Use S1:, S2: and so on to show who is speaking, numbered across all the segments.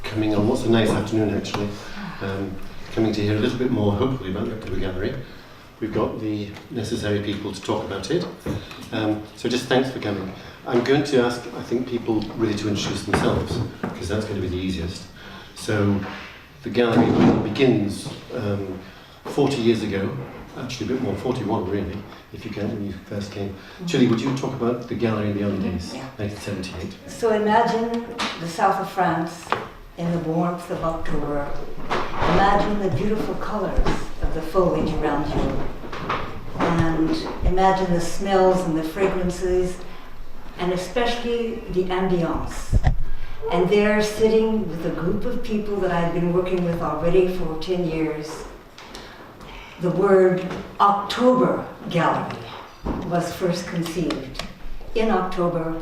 S1: coming on what's a nice afternoon actually, coming to hear a little bit more hopefully about the October Gallery. We've got the necessary people to talk about it, so just thanks for coming. I'm going to ask, I think, people really to introduce themselves, because that's going to be the easiest. So the gallery begins 40 years ago, actually a bit more, 41 really, if you count when you first came. Chile, would you talk about the gallery in the early days, 1978?
S2: So imagine the south of France in the warmth of October. Imagine the beautiful colors of the foliage around you. And imagine the smells and the fragrances, and especially the ambiance. And there, sitting with a group of people that I'd been working with already for 10 years, the word October Gallery was first conceived in October.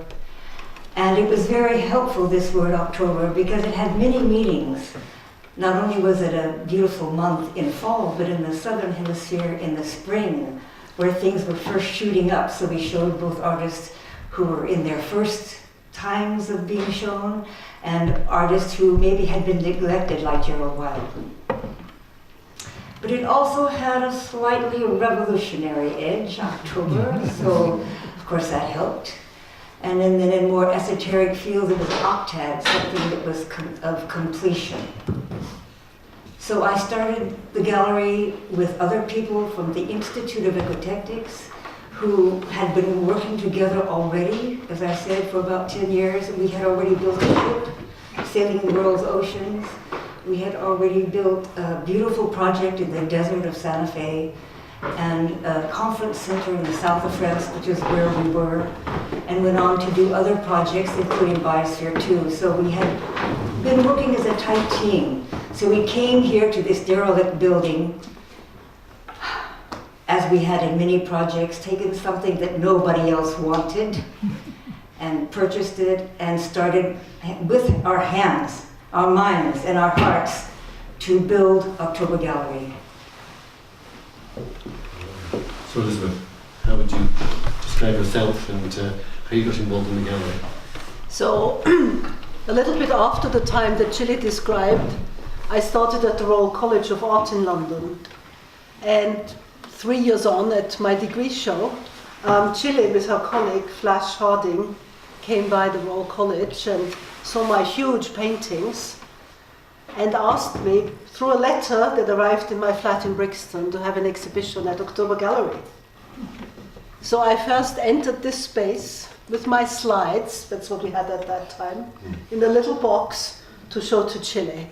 S2: And it was very helpful, this word October, because it had many meanings. Not only was it a beautiful month in fall, but in the southern hemisphere in the spring, where things were first shooting up. So we showed both artists who were in their first times of being shown, and artists who maybe had been neglected, like Gerald Wilde. But it also had a slightly revolutionary edge, October, so of course that helped. And then in more esoteric fields, it was octad, something that was of completion. So I started the gallery with other people from the Institute of Ecotechnics, who had been working together already, as I said, for about 10 years. We had already built a ship sailing the world's oceans. We had already built a beautiful project in the desert of Santa Fe, and a conference center in the south of France, which is where we were, and went on to do other projects, including Biosphere 2. So we had been working as a tight team. So we came here to this derelict building, as we had in many projects, taken something that nobody else wanted and purchased it and started with our hands, our minds, and our hearts to build October Gallery.
S1: So Elizabeth, how would you describe yourself and how you got involved in the gallery?
S3: So, a little bit after the time that Chile described, I started at the Royal College of Art in London. And 3 years on at my degree show, Chile with her colleague Flash Harding came by the Royal College and saw my huge paintings and asked me, through a letter that arrived in my flat in Brixton, to have an exhibition at October Gallery. So I first entered this space with my slides, that's what we had at that time, in a little box to show to Chile,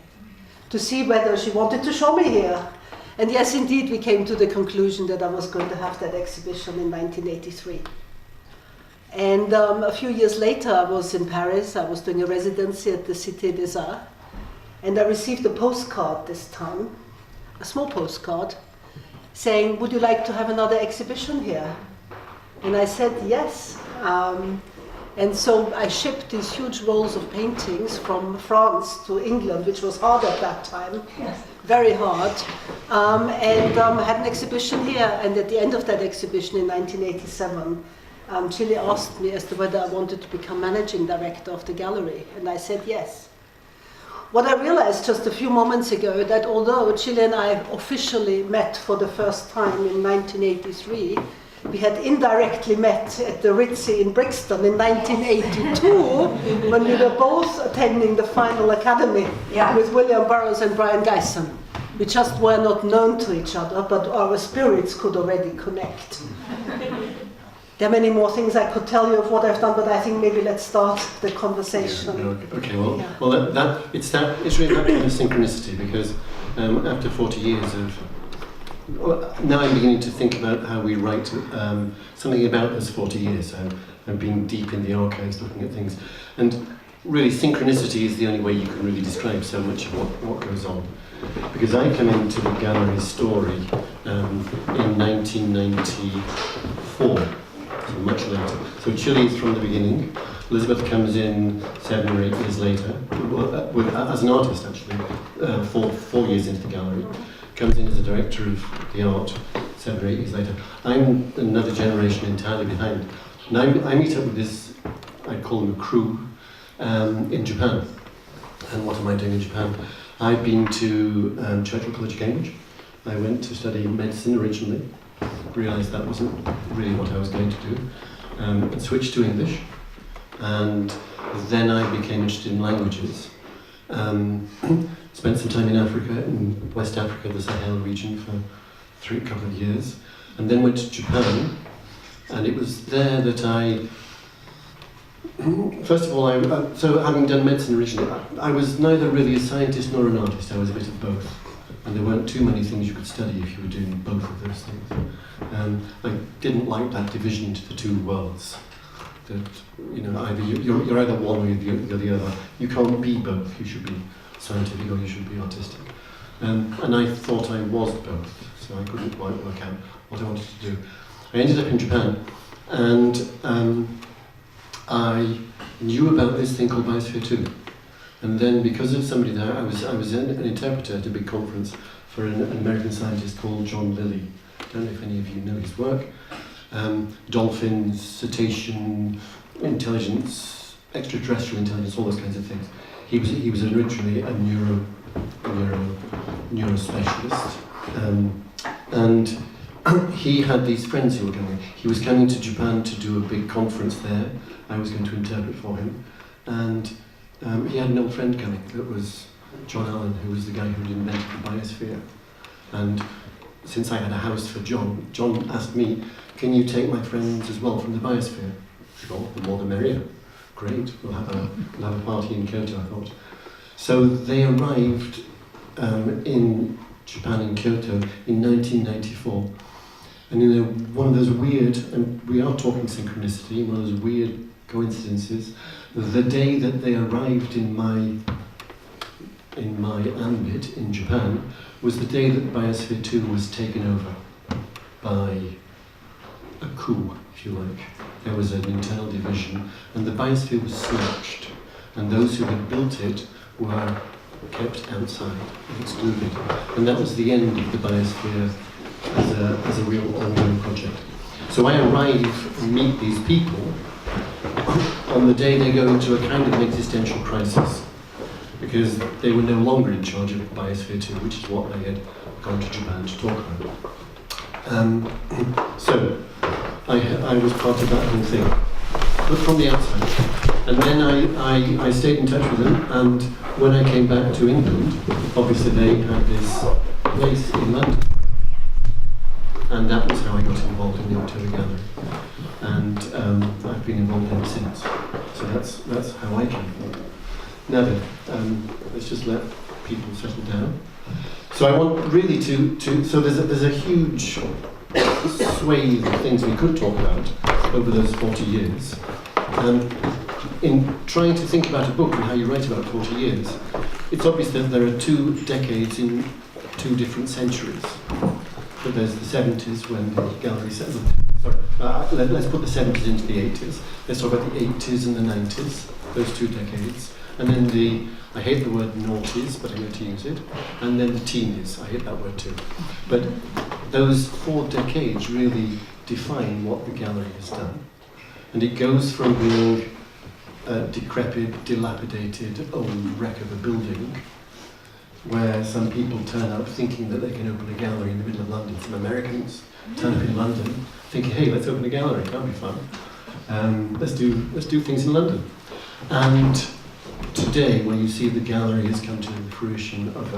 S3: to see whether she wanted to show me here. And yes, indeed, we came to the conclusion that I was going to have that exhibition in 1983. And a few years later, I was in Paris. I was doing a residency at the Cité des Arts. And I received a postcard this time, a small postcard, saying, would you like to have another exhibition here? And I said yes. And so I shipped these huge rolls of paintings from France to England, which was hard at that time, very hard, and had an exhibition here. And at the end of that exhibition in 1987, Chile asked me as to whether I wanted to become managing director of the gallery, and I said yes. What I realized just a few moments ago, that although Chile and I officially met for the first time in 1983, we had indirectly met at the Ritzy in Brixton in 1982 when we were both attending the final academy with William Burroughs and Brian Geisen. We just were not known to each other, but our spirits could already connect. There are many more things I could tell you of what I've done, but I think maybe let's start the conversation.
S1: Okay, well, it's really that kind of synchronicity, because after 40 years of now I'm beginning to think about how we write something about those 40 years. I'm being deep in the archives, looking at things. And really, synchronicity is the only way you can really describe so much of what goes on. Because I come into the gallery's story in 1994, so much later. So Chile is from the beginning. Elizabeth comes in 7 or 8 years later, as an artist actually, 4 years into the gallery. Comes in as a director of the art 7 or 8 years later. I'm another generation entirely behind. And I meet up with this, I'd call them a crew, in Japan. And what am I doing in Japan? I've been to Churchill College, Cambridge. I went to study medicine originally, realised that wasn't really what I was going to do, and switched to English. And then I became interested in languages. Spent some time in Africa, in West Africa, the Sahel region, for a couple of years, and then went to Japan. And it was there that first of all, so having done medicine originally, I was neither really a scientist nor an artist. I was a bit of both, and there weren't too many things you could study if you were doing both of those things. I didn't like that division into the two worlds. That either you're either one or you're the other. You can't be both. You should be scientific or you should be artistic. And I thought I was both, so I couldn't quite work out what I wanted to do. I ended up in Japan, and I knew about this thing called Biosphere 2. And then, because of somebody there, I was an interpreter at a big conference for an American scientist called John Lilly. I don't know if any of you know his work. Dolphins, cetacean, intelligence, extraterrestrial intelligence, all those kinds of things. He was originally a neurospecialist, and he had these friends who were coming. He was coming to Japan to do a big conference there. I was going to interpret for him, and he had an old friend coming that was John Allen, who was the guy who invented the biosphere. And since I had a house for John asked me, "Can you take my friends as well from the biosphere?" Sure, the more the merrier. Great, we'll have a party in Kyoto, I thought. So they arrived in Japan, in Kyoto, in 1994. And one of those weird, and we are talking synchronicity, one of those weird coincidences, the day that they arrived in my ambit in Japan was the day that Biosphere 2 was taken over by a coup, if you like. There was an internal division, and the biosphere was snatched, and those who had built it were kept outside, excluded. And that was the end of the biosphere as a real ongoing project. So I arrive and meet these people on the day they go into a kind of an existential crisis, because they were no longer in charge of Biosphere 2, which is what I had gone to Japan to talk about. So I was part of that whole thing, but from the outside. And then I stayed in touch with them, and when I came back to England, obviously they had this place in London. And that was how I got involved in the October Gallery. And I've been involved ever since. So that's how I came involved. Now then, let's just let people settle down. So I want really so there's a huge swathe of things we could talk about over those 40 years. In trying to think about a book and how you write about 40 years, it's obvious that there are 2 decades in 2 different centuries. But there's the 70s when the gallery set. Let's put the 70s into the 80s. Let's talk about the 80s and the 90s, those 2 decades. And then I hate the word noughties, but I'm going to use it. And then the teenies, I hate that word too. But those 4 decades really define what the gallery has done. And it goes from being a decrepit, dilapidated, old wreck of a building, where some people turn up thinking that they can open a gallery in the middle of London. Some Americans turn up in London thinking, hey, let's open a gallery, that'll be fun. Let's do things in London. And today, when you see the gallery has come to the fruition of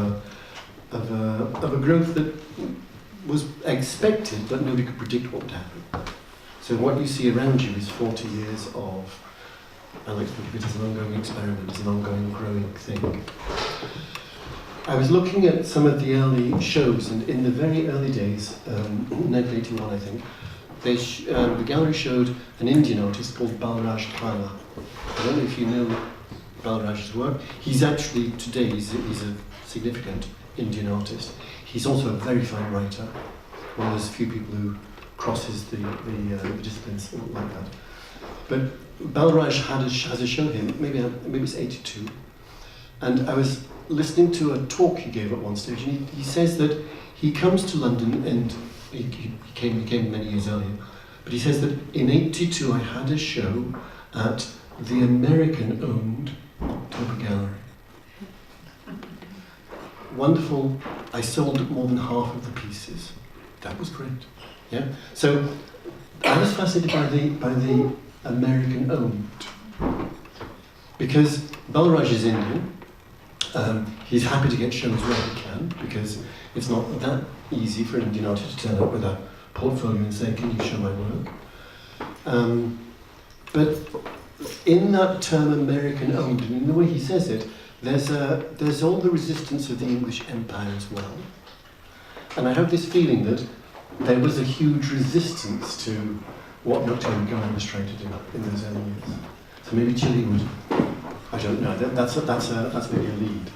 S1: a growth that was expected, but nobody could predict what would happen. So what you see around you is 40 years of, I like to think of it as an ongoing experiment, as an ongoing growing thing. I was looking at some of the early shows, and in the very early days, 1981 I think, the gallery showed an Indian artist called Balraj Khanna. I don't know if you know Balraj's work. He's actually, today, he's a significant Indian artist. He's also a very fine writer, one of those few people who crosses the disciplines like that. But Balraj has a show here, maybe it's 82, and I was listening to a talk he gave at one stage, and he says that he comes to London, and he came many years earlier, but he says that in 82 I had a show at the American-owned October Gallery. wonderful, I sold more than half of the pieces. That was great. Yeah. So I was fascinated by the American owned, because Balraj is Indian. He's happy to get shows where he can, because it's not that easy for an Indian artist to turn up with a portfolio and say, "Can you show my work?" But in that term American owned, and in the way he says it, there's all the resistance of the English Empire as well. And I have this feeling that there was a huge resistance to what Nocturne Garden was trying to do in those early years. So maybe Chile would, I don't know, that's maybe a lead.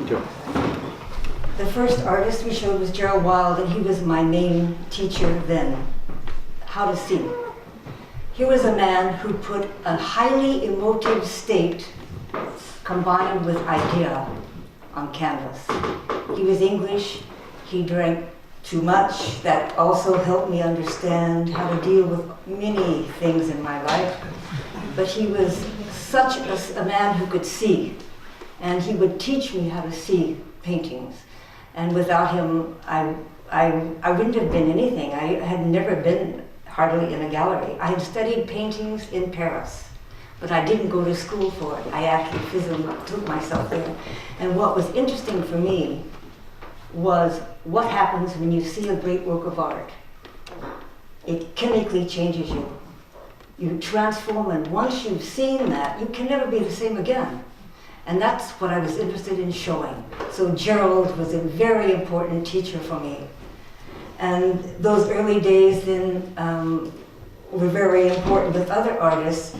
S1: Go.
S2: The first artist we showed was Gerald Wilde, and he was my main teacher then, how to see. Here was a man who put a highly emotive state combined with idea on canvas. He was English, he drank too much. That also helped me understand how to deal with many things in my life. But he was such a man who could see, and he would teach me how to see paintings. And without him, I wouldn't have been anything. I had never been hardly in a gallery. I had studied paintings in Paris, but I didn't go to school for it. I actually physically took myself there. And what was interesting for me was what happens when you see a great work of art. It chemically changes you. You transform, and once you've seen that, you can never be the same again. And that's what I was interested in showing. So Gerald was a very important teacher for me. And those early days then were very important with other artists,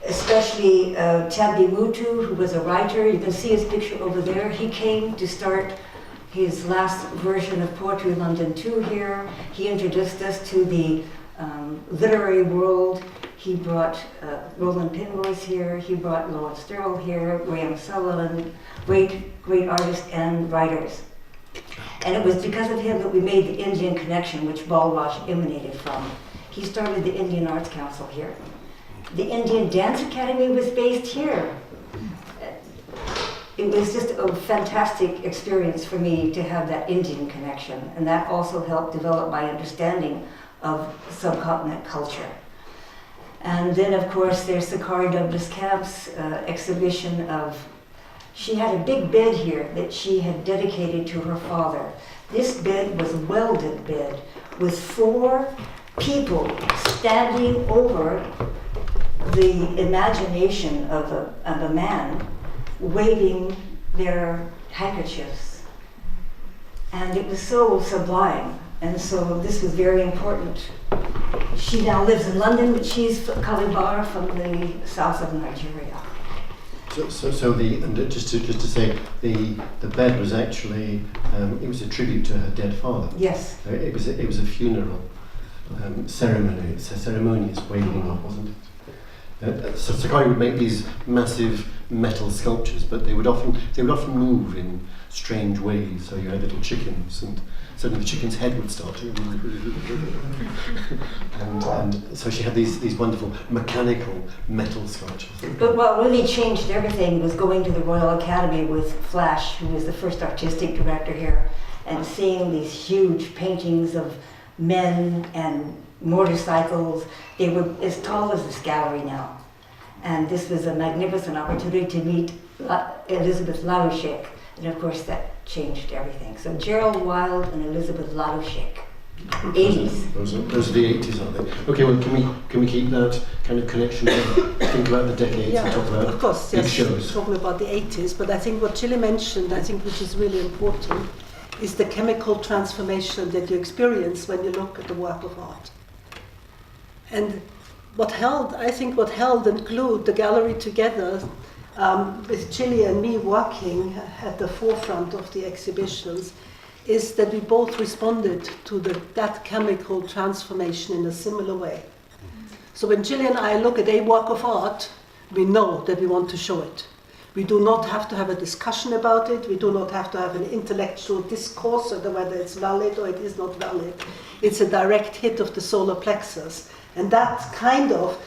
S2: especially Tambi Mutu, who was a writer. You can see his picture over there. He came to start his last version of Poetry London 2 here. He introduced us to the literary world. He brought Roland Penrose here. He brought Lawrence Sturrell here, Graham Sutherland, great artists and writers. And it was because of him that we made the Indian connection, which Balraj emanated from. He started the Indian Arts Council here. The Indian Dance Academy was based here. It was just a fantastic experience for me to have that Indian connection, and that also helped develop my understanding of subcontinent culture. And then, of course, there's Sakari Douglas Camp's exhibition of, she had a big bed here that she had dedicated to her father. This bed was a welded bed with 4 people standing over the imagination of a man waving their handkerchiefs. And it was so sublime, and so this was very important. She now lives in London, but she's Kalibar from the south of Nigeria.
S1: So just to say, the bed was actually it was a tribute to her dead father.
S2: Yes.
S1: It was a funeral ceremony. It's a ceremonious wailing up, wasn't it? So Sakai would make these massive metal sculptures, but they would often move in strange ways. So you had little chickens, and suddenly the chicken's head would start to move. and so she had these wonderful mechanical metal sculptures.
S2: But what really changed everything was going to the Royal Academy with Flash, who was the first artistic director here, and seeing these huge paintings of men and motorcycles. They were as tall as this gallery now. And this was a magnificent opportunity to meet Elizabeth Lalouchek. And of course that changed everything. So Gerald Wilde and Elizabeth Lalouchek, 80s.
S1: Those are the 80s, aren't they? Okay, well, can we keep that kind of connection and think about the decades and talk about
S3: of course,
S1: big
S3: yes,
S1: shows?
S3: talking about the 80s, but I think what Chile mentioned, I think which is really important, is the chemical transformation that you experience when you look at the work of art. And what held and glued the gallery together, with Chile and me working at the forefront of the exhibitions, is that we both responded to that chemical transformation in a similar way. So when Chile and I look at a work of art, we know that we want to show it. We do not have to have a discussion about it. We do not have to have an intellectual discourse on whether it's valid or it is not valid. It's a direct hit of the solar plexus. And that kind of,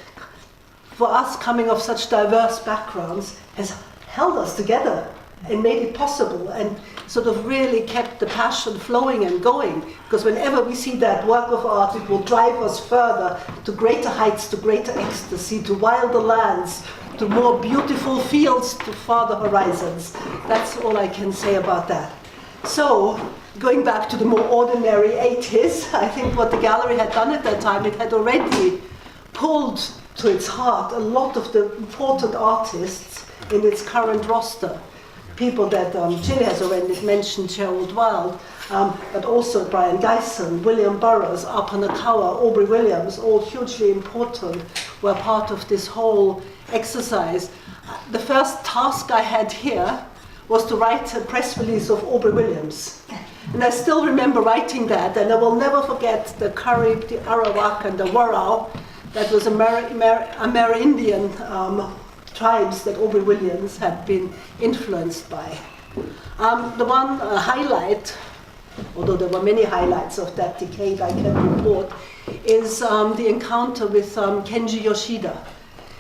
S3: for us coming off such diverse backgrounds, has held us together. and made it possible, and sort of really kept the passion flowing and going, because whenever we see that work of art, it will drive us further to greater heights, to greater ecstasy, to wilder lands, to more beautiful fields, to farther horizons. That's all I can say about that. So, going back to the more ordinary 80s, I think what the gallery had done at that time, it had already pulled to its heart a lot of the important artists in its current roster. People that Chile has already mentioned, Gerald Wilde, but also Brian Gyson, William Burroughs, Arpa Nakawa, Aubrey Williams, all hugely important, were part of this whole exercise. The first task I had here was to write a press release of Aubrey Williams. And I still remember writing that, and I will never forget the Carib, the Arawak, and the Warao. That was Amerindian tribes that Aubrey Williams had been influenced by. The one highlight, although there were many highlights of that decade I can report, is the encounter with Kenji Yoshida.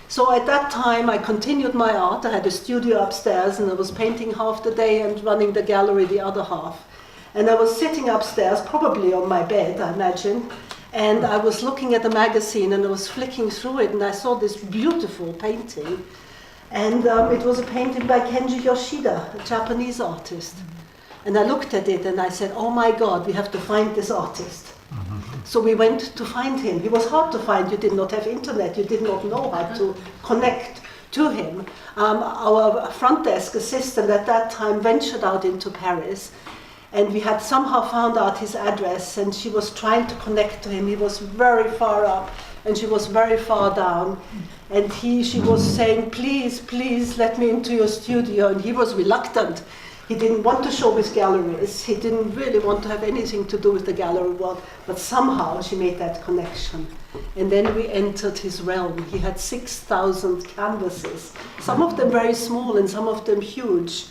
S3: So at that time I continued my art. I had a studio upstairs and I was painting half the day and running the gallery the other half. And I was sitting upstairs, probably on my bed, I imagine, and I was looking at the magazine and I was flicking through it and I saw this beautiful painting. And it was a painting by Kenji Yoshida, a Japanese artist. And I looked at it and I said, oh my God, we have to find this artist. So we went to find him. He was hard to find. You did not have internet. You did not know how to connect to him. Our front desk assistant at that time ventured out into Paris, and we had somehow found out his address, and she was trying to connect to him. He was very far up and she was very far down. And she was saying, please, please let me into your studio. And he was reluctant. He didn't want to show his galleries. He didn't really want to have anything to do with the gallery world. But somehow she made that connection. And then we entered his realm. He had 6,000 canvases, some of them very small and some of them huge,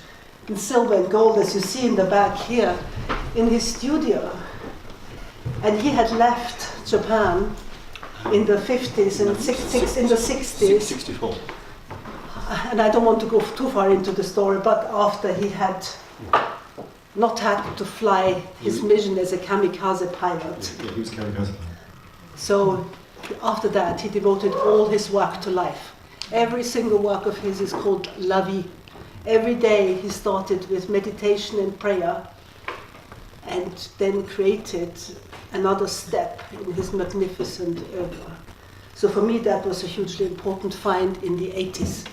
S3: in silver and gold, as you see in the back here, in his studio. And he had left Japan in the 50s and in the 60s.
S1: 64.
S3: And I don't want to go too far into the story, but after he had not had to fly his mission as a kamikaze pilot.
S1: Yeah, he was kamikaze pilot.
S3: So after that, he devoted all his work to life. Every single work of his is called La Vie. Every day he started with meditation and prayer, and then created another step in his magnificent oeuvre. So for me, that was a hugely important find in the 80s.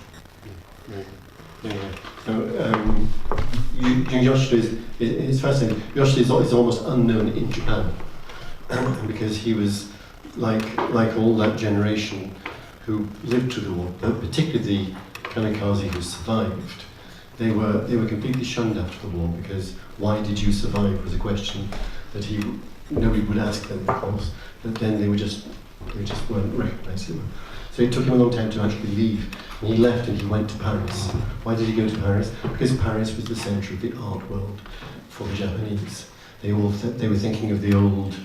S1: Yoshida is fascinating. Yoshida is almost unknown in Japan because he was like all that generation who lived through the war, but particularly the kamikaze who survived. They were completely shunned after the war because why did you survive was a question that nobody would ask them, of course. But then they just weren't recognised. So it took him a long time to actually leave. And he left and he went to Paris. Why did he go to Paris? Because Paris was the centre of the art world for the Japanese. They were thinking of the old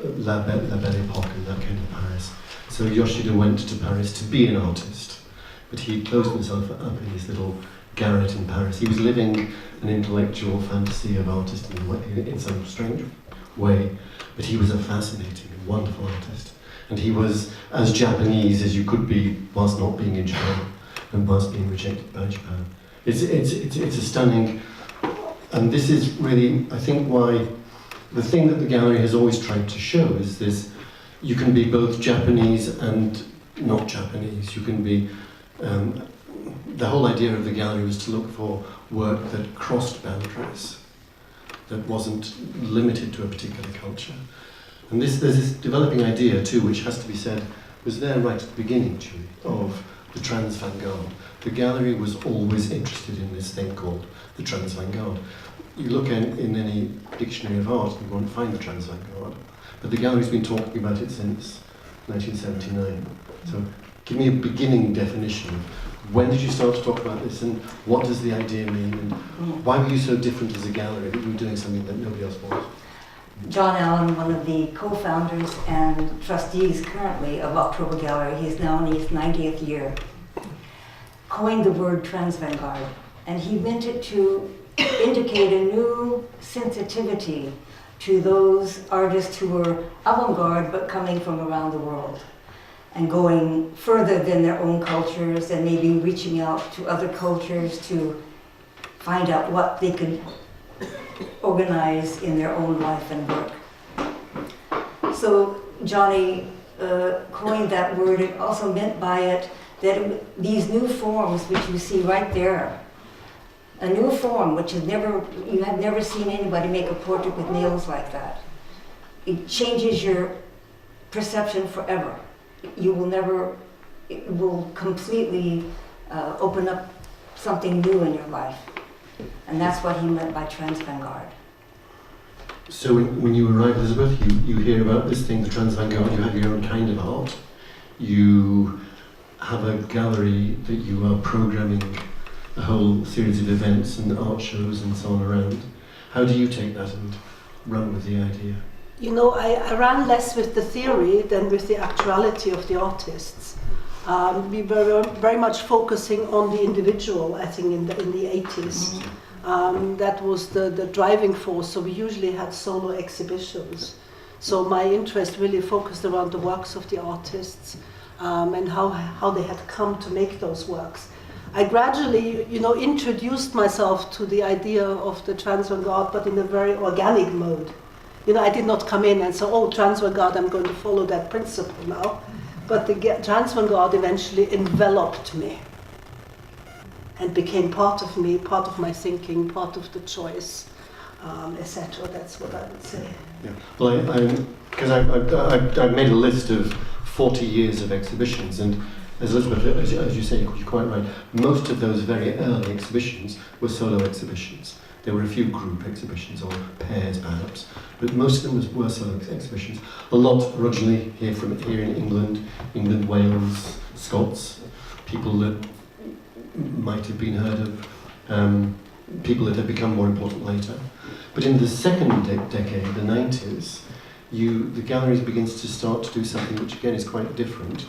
S1: La Belle Epoque and that kind of Paris. So Yoshida went to Paris to be an artist, but he closed himself up in his little garret in Paris. He was living an intellectual fantasy of artist in some strange way, but he was a fascinating and wonderful artist. And he was as Japanese as you could be whilst not being in Japan and whilst being rejected by Japan. It's a stunning, and this is really, I think, why the thing that the gallery has always tried to show is this: you can be both Japanese and not Japanese. You can be. The whole idea of the gallery was to look for work that crossed boundaries, that wasn't limited to a particular culture. And there's this developing idea too, which has to be said, was there right at the beginning, Julie, of the Transvangarde. The gallery was always interested in this thing called the Transvangarde. You look in any dictionary of art, you won't find the Transvangarde. But the gallery's been talking about it since 1979. So give me a beginning definition. When did you start to talk about this, and what does the idea mean, and why were you so different as a gallery that you were doing something that nobody else was?
S2: John Allen, one of the co-founders and trustees currently of October Gallery, he's now in his 90th year, coined the word Transvangarde. And he meant it to indicate a new sensitivity to those artists who were avant-garde but coming from around the world and going further than their own cultures and maybe reaching out to other cultures to find out what they could organize in their own life and work. So Johnny coined that word. It also meant by it that these new forms which you see right there, a new form which you have never seen anybody make a portrait with nails like that. It changes your perception forever. It will completely open up something new in your life. And that's what he meant by Transvangarde.
S1: So when you arrive, Elizabeth, you hear about this thing, the Transvangarde, you have your own kind of art. You have a gallery that you are programming a whole series of events and art shows and so on around. How do you take that and run with the idea?
S3: You know, I ran less with the theory than with the actuality of the artists. We were very much focusing on the individual, I think, in the 80s. That was the driving force, so we usually had solo exhibitions. So my interest really focused around the works of the artists and how they had come to make those works. I gradually, introduced myself to the idea of the Transvangarde, but in a very organic mode. I did not come in and say, oh, Transvangarde, I'm going to follow that principle now. But the Transvangarde eventually enveloped me and became part of me, part of my thinking, part of the choice, etc. That's what I would say.
S1: Yeah. Well, because I've made a list of 40 years of exhibitions, and as Elizabeth, as you say, you're quite right, most of those very early exhibitions were solo exhibitions. There were a few group exhibitions, or pairs perhaps, but most of them were solo exhibitions. A lot originally here in England, Wales, Scots, people that might have been heard of, people that have become more important later. But in the second decade, the 90s, the galleries begins to start to do something which again is quite different.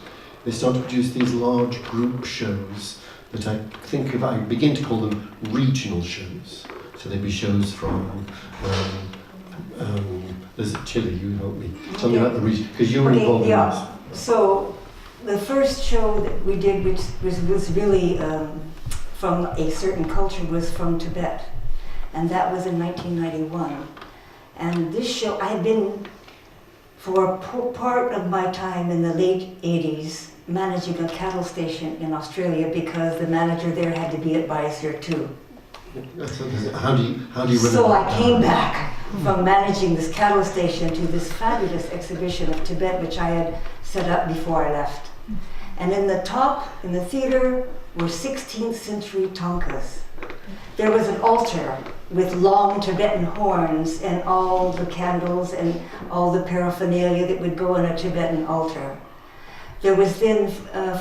S1: They start to produce these large group shows that I begin to call them regional shows. So they'd be shows from, there's Chile, you help me. Tell me about the region, because you were involved in this.
S2: So the first show that we did, which was really from a certain culture, was from Tibet. And that was in 1991. And this show, I had been, for part of my time in the late 80s, managing a cattle station in Australia because the manager there had to be at Biosphere too.
S1: How do you run
S2: So I came back from managing this cattle station to this fabulous exhibition of Tibet, which I had set up before I left. And in the theater, were 16th century tonkas. There was an altar with long Tibetan horns and all the candles and all the paraphernalia that would go on a Tibetan altar. There was then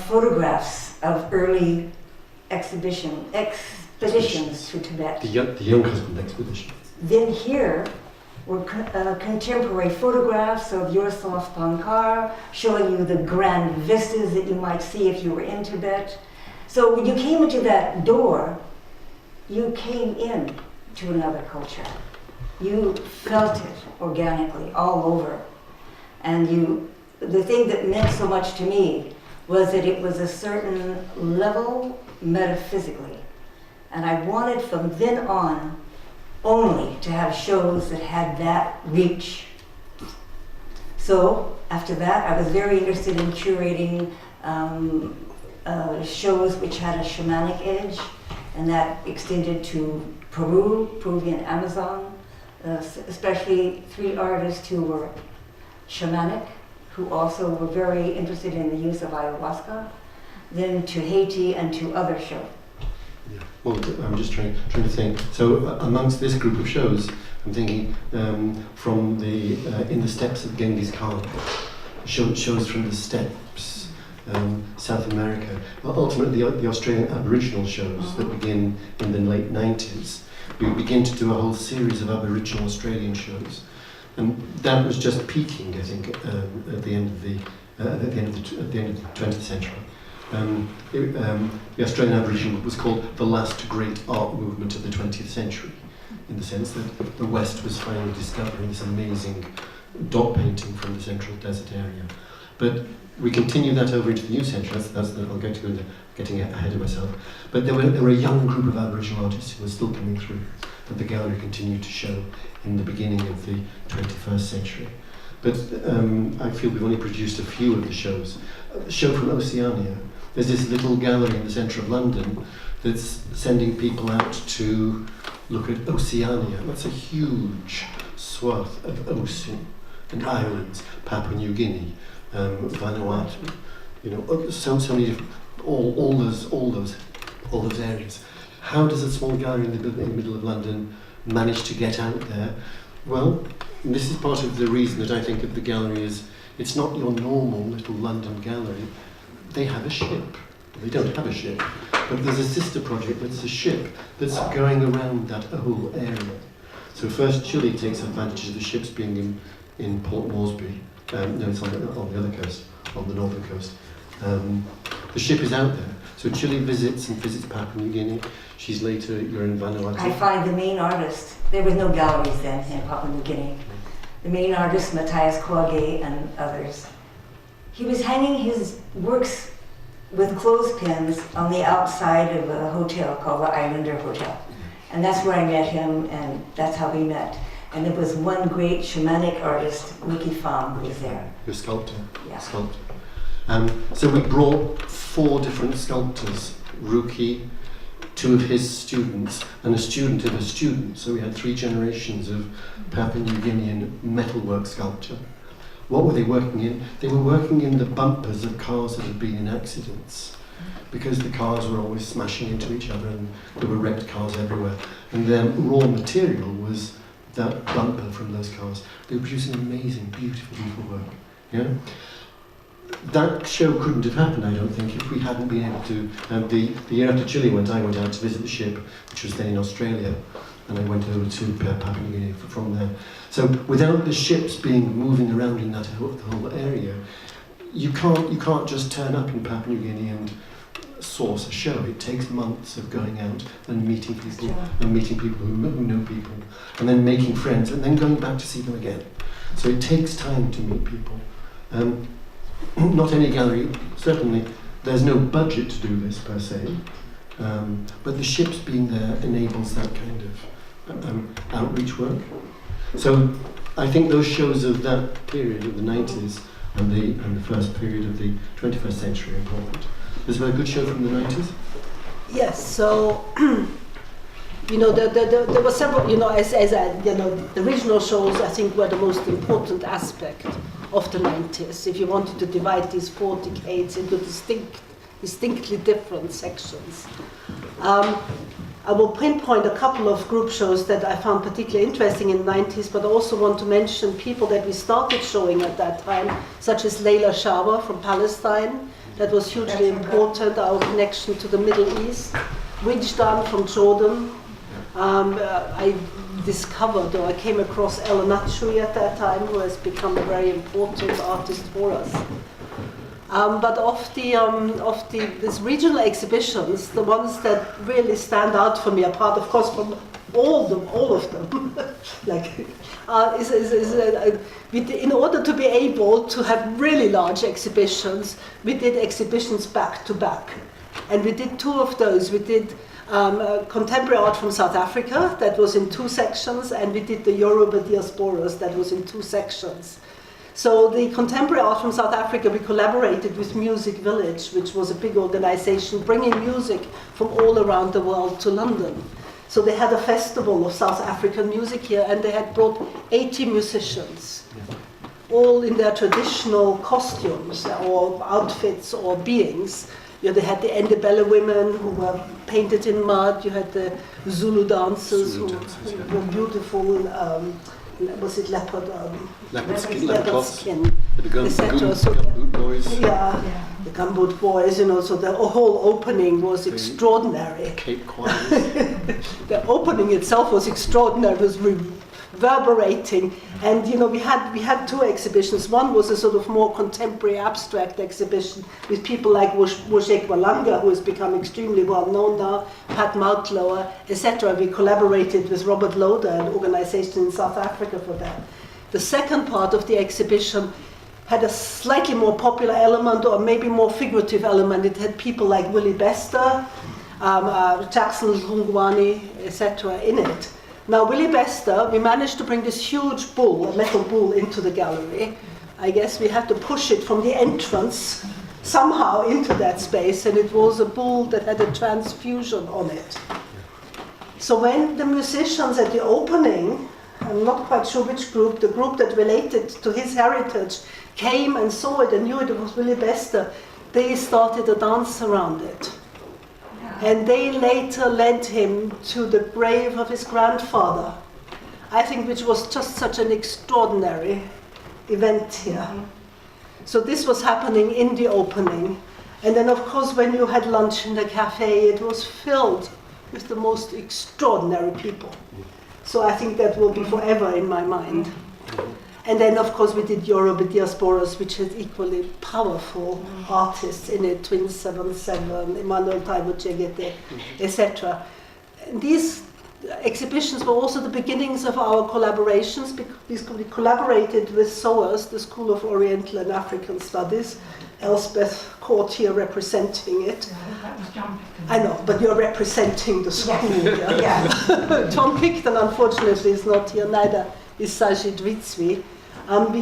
S2: photographs of early expeditions to Tibet.
S1: The young husband expedition.
S2: Then here were contemporary photographs of Yourself Pankar, showing you the grand vistas that you might see if you were in Tibet. So when you came into that door, you came in to another culture. You felt it organically all over. And the thing that meant so much to me was that it was a certain level metaphysically. And I wanted from then on only to have shows that had that reach. So after that, I was very interested in curating shows which had a shamanic edge, and that extended to Peruvian Amazon, especially 3 artists who were shamanic, who also were very interested in the use of ayahuasca, then to Haiti and to other shows.
S1: Yeah. Well, I'm just trying to think. So amongst this group of shows, I'm thinking from the in the steppes of Genghis Khan, shows from the steppes, South America. Ultimately, the Australian Aboriginal shows that begin in the late 90s. We begin to do a whole series of Aboriginal Australian shows, and that was just peaking, I think, at the end of the 20th century. The Australian Aboriginal was called the last great art movement of the 20th century, in the sense that the West was finally discovering this amazing dot painting from the central desert area. But we continue that over into the new century. I'll go to into getting ahead of myself. But there were a young group of Aboriginal artists who were still coming through, that the gallery continued to show in the beginning of the 21st century. But I feel we've only produced a few of the shows. A show from Oceania. There's this little gallery in the centre of London that's sending people out to look at Oceania. That's a huge swath of ocean and islands, Papua New Guinea, Vanuatu, so many different, all those areas. How does a small gallery in the middle of London manage to get out there? Well, this is part of the reason that I think of the gallery as it's not your normal little London gallery. They have a ship. They don't have a ship, but there's a sister project that's a ship that's going around that whole area. So first Chile takes advantage of the ships being in Port Moresby. No, it's on the other coast, on the northern coast. The ship is out there. So Chile visits Papua New Guinea. You're in Vanuatu.
S2: I find the main artist, there was no galleries then in Papua New Guinea. The main artist, Matthias Kwage and others, he was hanging his works with clothespins on the outside of a hotel called the Islander Hotel. And that's where I met him, and that's how we met. And there was one great shamanic artist, Wiki Pham, who was there.
S1: Your sculptor.
S2: Yeah.
S1: Sculptor. So we brought 4 different sculptors, Ruki, 2 of his students, and a student of a student. So we had 3 generations of Papua New Guinean metalwork sculpture. What were they working in? They were working in the bumpers of cars that had been in accidents, because the cars were always smashing into each other and there were wrecked cars everywhere. And their raw material was that bumper from those cars. They were producing amazing, beautiful, beautiful work. Yeah? That show couldn't have happened, I don't think, if we hadn't been able to. The year after Chile went, I went out to visit the ship, which was then in Australia, and I went over to Papua New Guinea from there. So without the ships moving around in that whole area, you can't just turn up in Papua New Guinea and source a show. It takes months of going out and meeting people, and meeting people who know people, and then making friends, and then going back to see them again. So it takes time to meet people. Not any gallery, certainly, there's no budget to do this per se, but the ships being there enables that kind of outreach work. So I think those shows of that period of the 90s and the first period of the 21st century are important. Was there a good show from the 90s?
S3: Yes, so there were several, the regional shows I think were the most important aspect of the 90s. If you wanted to divide these 4 decades into distinctly different sections. I will pinpoint a couple of group shows that I found particularly interesting in the 90s, but I also want to mention people that we started showing at that time, such as Leila Shawa from Palestine. That was hugely important, our connection to the Middle East. Wijdan from Jordan. I discovered, or I came across Ella Natchuri at that time, who has become a very important artist for us. But of these regional exhibitions, the ones that really stand out for me, apart of course from all of them, in order to be able to have really large exhibitions, we did exhibitions back to back, and we did 2 of those. We did contemporary art from South Africa, that was in 2 sections, and we did the Yoruba diasporas, that was in 2 sections. So the contemporary art from South Africa, we collaborated with Music Village, which was a big organization bringing music from all around the world to London. So they had a festival of South African music here, and they had brought 80 musicians, all in their traditional costumes or outfits or beings. They had the Ndebele women who were painted in mud. You had the Zulu dancers who were beautiful. Was it leopard skin, etc. So
S1: Gumboot boys.
S3: The Gumboot boys, so the whole opening was extraordinary.
S1: Cape Choirs.
S3: The opening itself was extraordinary. It was reverberating. And you know, we had two exhibitions. One was a sort of more contemporary abstract exhibition with people like Wojciech Walanga, who has become extremely well known now, Pat Maltlower, etc. We collaborated with Robert Loader, an organization in South Africa, for that. The second part of the exhibition had a slightly more popular element, or maybe more figurative element. It had people like Willie Bester, Jackson Lungwani, etc. in it. Now, Willie Bester, we managed to bring this huge bull, a metal bull, into the gallery. I guess we had to push it from the entrance somehow into that space, and it was a bull that had a transfusion on it. So when the musicians at the opening, I'm not quite sure which group, the group that related to his heritage, came and saw it and knew it was Willie Bester, they started a dance around it. And they later led him to the grave of his grandfather, I think, which was just such an extraordinary event here. So this was happening in the opening. And then, of course, when you had lunch in the cafe, it was filled with the most extraordinary people. So I think that will be forever in my mind. And then, of course, we did Yoruba Diasporas, which had equally powerful artists in it, Twins 77, Emmanuel Taiwo Chegete, etc. These exhibitions were also the beginnings of our collaborations, because we collaborated with SOAS, the School of Oriental and African Studies, Elspeth Court here representing it.
S4: That was John Picton.
S3: I know, but you're representing the school.
S4: Yes.
S3: Yeah. John Picton, unfortunately, is not here, neither is Sajid Ritzvi.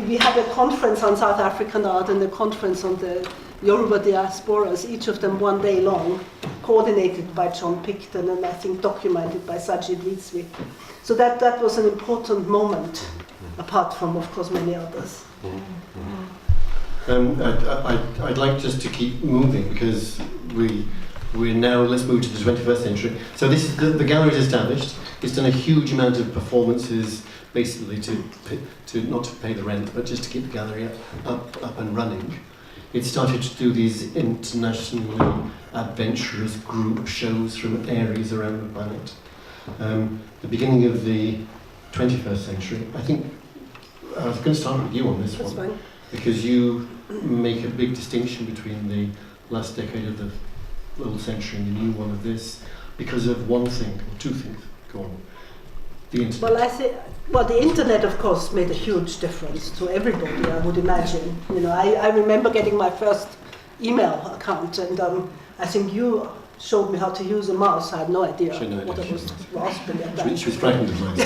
S3: We had a conference on South African art and a conference on the Yoruba diasporas, each of them one day long, coordinated by John Picton and I think documented by Sajid Ritzvi. So that was an important moment, apart from, of course, many others.
S1: I'd like just to keep moving because we're now, let's move to the 21st century. So this is the gallery is established. It's done a huge amount of performances, basically to not to pay the rent, but just to keep the gallery up and running. It started to do these internationally adventurous group shows from areas around the planet. The beginning of the 21st century, I think, I was going to start with you on this
S3: That's
S1: one.
S3: fine.
S1: Because you make a big distinction between the last decade of the old century and the new one of this, because of one thing, or two things. Go on. The internet.
S3: Well, the internet, of course, made a huge difference to everybody, I would imagine. You know, I remember getting my first email account, and I think you showed me how to use a mouse. I had no idea what I was rasping at that.
S1: She was frightened of mine.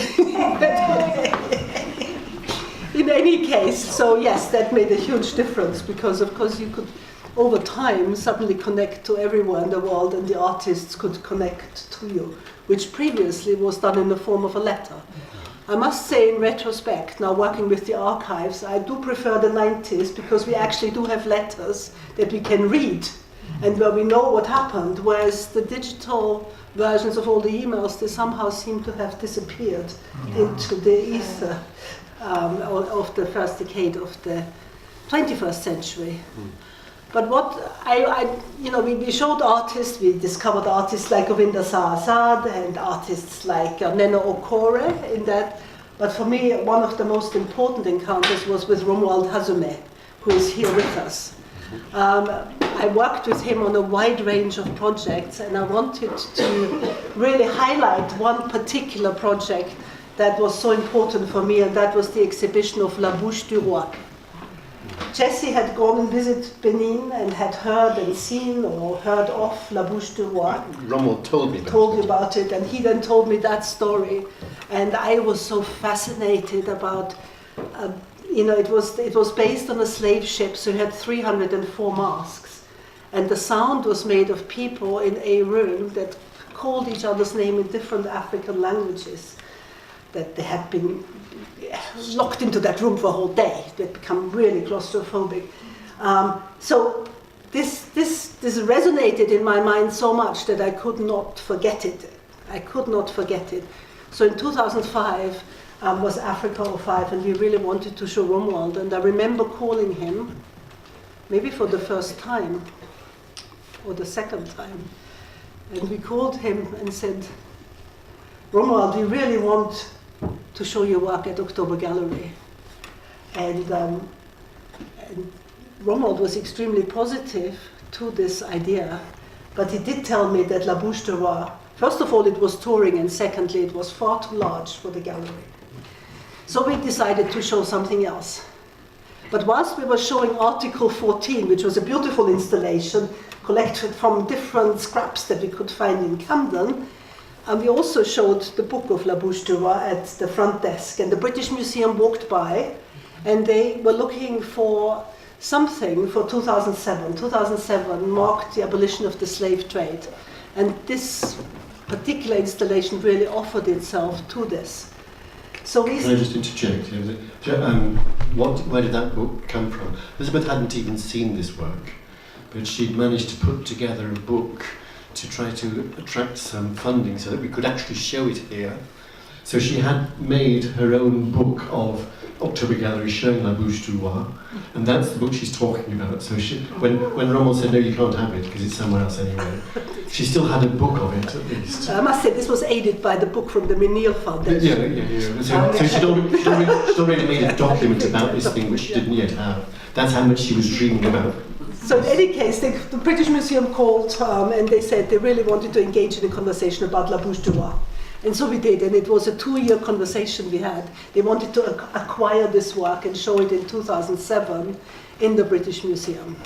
S3: In any case, so yes, that made a huge difference because, of course, you could, over time, suddenly connect to everyone in the world and the artists could connect to you, which previously was done in the form of a letter. I must say, in retrospect, now working with the archives, I do prefer the 90s because we actually do have letters that we can read and where we know what happened, whereas the digital versions of all the emails, they somehow seem to have disappeared into the ether. Of the first decade of the 21st century. But what we showed artists, we discovered artists like Govinda Sahasad and artists like Neno Okore in that. But for me, one of the most important encounters was with Romuald Hazume, who is here with us. I worked with him on a wide range of projects, and I wanted to really highlight one particular project that was so important for me, and that was the exhibition of La Bouche du Roi. Jessie had gone and visited Benin and had heard and seen or heard of La Bouche du Roi.
S1: Romuald told me
S3: about it, and he then told me that story. And I was so fascinated about, it was based on a slave ship, so it had 304 masks. And the sound was made of people in a room that called each other's name in different African languages, that they had been locked into that room for a whole day. They'd become really claustrophobic. So this resonated in my mind so much that I could not forget it. So in 2005 was Africa 05, and we really wanted to show Romuald. And I remember calling him, maybe for the first time, or the second time. And we called him and said, Romuald, we really want to show your work at October Gallery. And Romuald was extremely positive to this idea, but he did tell me that La Bouche du Roi, first of all, it was touring, and secondly, it was far too large for the gallery. So we decided to show something else. But whilst we were showing Article 14, which was a beautiful installation collected from different scraps that we could find in Camden, and we also showed the book of La Bouche du Roi at the front desk, and the British Museum walked by, and they were looking for something for 2007. 2007 marked the abolition of the slave trade, and this particular installation really offered itself to this. So we...
S1: Can I just interject? Where did that book come from? Elizabeth hadn't even seen this work, but she'd managed to put together a book to try to attract some funding so that we could actually show it here. So she had made her own book of October Gallery showing La Bouche du Roi, and that's the book she's talking about. So when Romuald said, no, you can't have it because it's somewhere else anyway, she still had a book of it at least.
S3: I must say this was aided by the book from the Menil Foundation.
S1: Yeah. So she'd already made a document about this thing which she didn't yet have. That's how much she was dreaming about.
S3: So in any case, the British Museum called and they said they really wanted to engage in a conversation about La Bouche du Roi. And so we did, and it was a 2-year conversation we had. They wanted to acquire this work and show it in 2007 in the British Museum.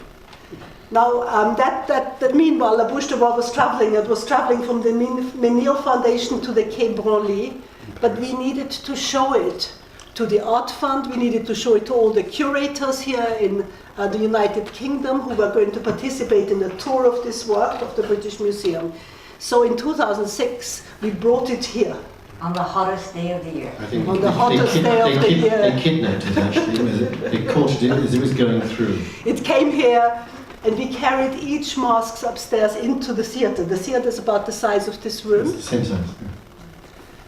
S3: Now, that meanwhile, La Bouche du Roi was traveling. It was traveling from the Menil Foundation to the Quai Branly, but we needed to show it to the Art Fund. We needed to show it to all the curators here in the United Kingdom who were going to participate in the tour of this work of the British Museum. So in 2006, we brought it here.
S2: On the hottest day of the year.
S1: I think
S3: On the hottest day of the year.
S1: They kidnapped it actually. They caught it as it was going through.
S3: It came here, and we carried each mask upstairs into the theatre. The theatre is about the size of this room.
S1: It's the same size. Yeah.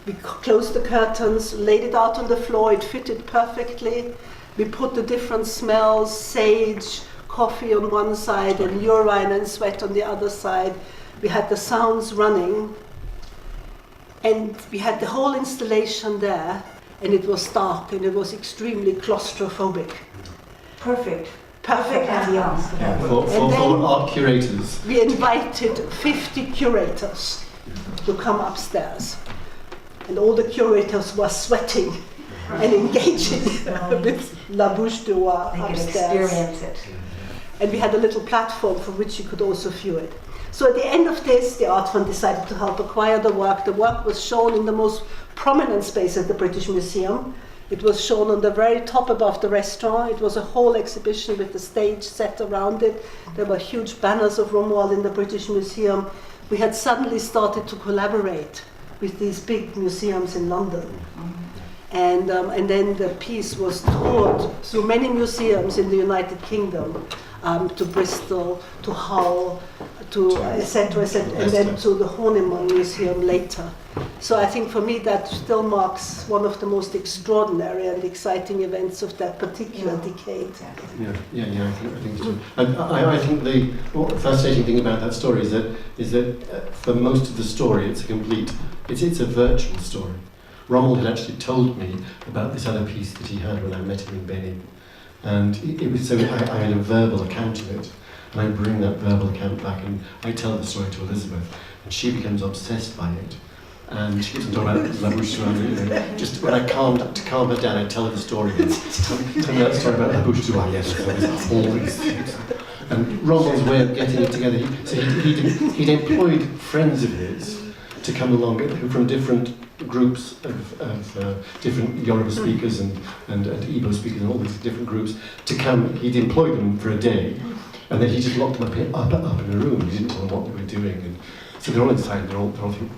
S3: We closed the curtains, laid it out on the floor, it fitted perfectly. We put the different smells, sage, coffee on one side, and urine and sweat on the other side. We had the sounds running, and we had the whole installation there, and it was dark, and it was extremely claustrophobic.
S2: Perfect ambiance.
S1: Yeah, for art curators.
S3: We invited 50 curators to come upstairs, and all the curators were sweating and engaging with La Bouche du Roi
S2: They could
S3: upstairs.
S2: experience it.
S3: And we had a little platform from which you could also view it. So at the end of this, the Art Fund decided to help acquire the work. The work was shown in the most prominent space at the British Museum. It was shown on the very top above the restaurant. It was a whole exhibition with the stage set around it. There were huge banners of Romuald in the British Museum. We had suddenly started to collaborate with these big museums in London. And then the piece was toured through many museums in the United Kingdom, to Bristol, to Hull, to etc., and then to the Horniman Museum later. So I think for me that still marks one of the most extraordinary and exciting events of that particular decade.
S1: Yeah, I think so. I think the fascinating thing about that story is that for most of the story it's a virtual story. Romuald had actually told me about this other piece that he had when I met him in Benin. And it was so I had a verbal account of it, and I bring that verbal account back and I tell the story to Elizabeth, and she becomes obsessed by it. And she doesn't talk about La Bouche du Roi. Just when I calm her down, I tell her the story. Tell me that story about La Bouche du Roi. Yes, there was all these things. And Romuald's way of getting it together, he'd employed friends of his to come along from different groups of different Yoruba speakers and Igbo speakers and all these different groups to come. He'd employed them for a day, and then he just locked them up in a room. He didn't tell them what they were doing, and so they're all inside. They're all thinking,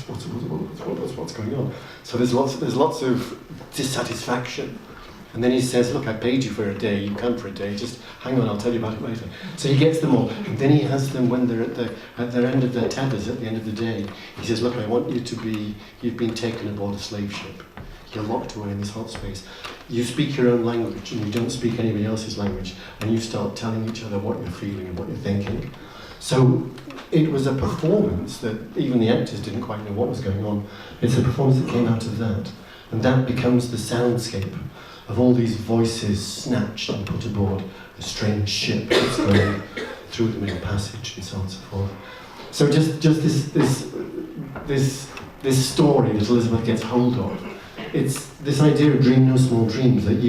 S1: what's going on? So there's lots of dissatisfaction. And then he says, look, I paid you for a day, you come for a day, just hang on, I'll tell you about it later. So he gets them all, and then he has them when they're at their end of their tethers at the end of the day. He says, look, I want you to be, you've been taken aboard a slave ship. You're locked away in this hot space. You speak your own language, and you don't speak anybody else's language, and you start telling each other what you're feeling and what you're thinking. So it was a performance that even the actors didn't quite know what was going on. It's a performance that came out of that. And that becomes the soundscape of all these voices snatched and put aboard a strange ship that's going through the middle passage and so on and so forth. So just this story that Elizabeth gets hold of, it's this idea of dream no small dreams, that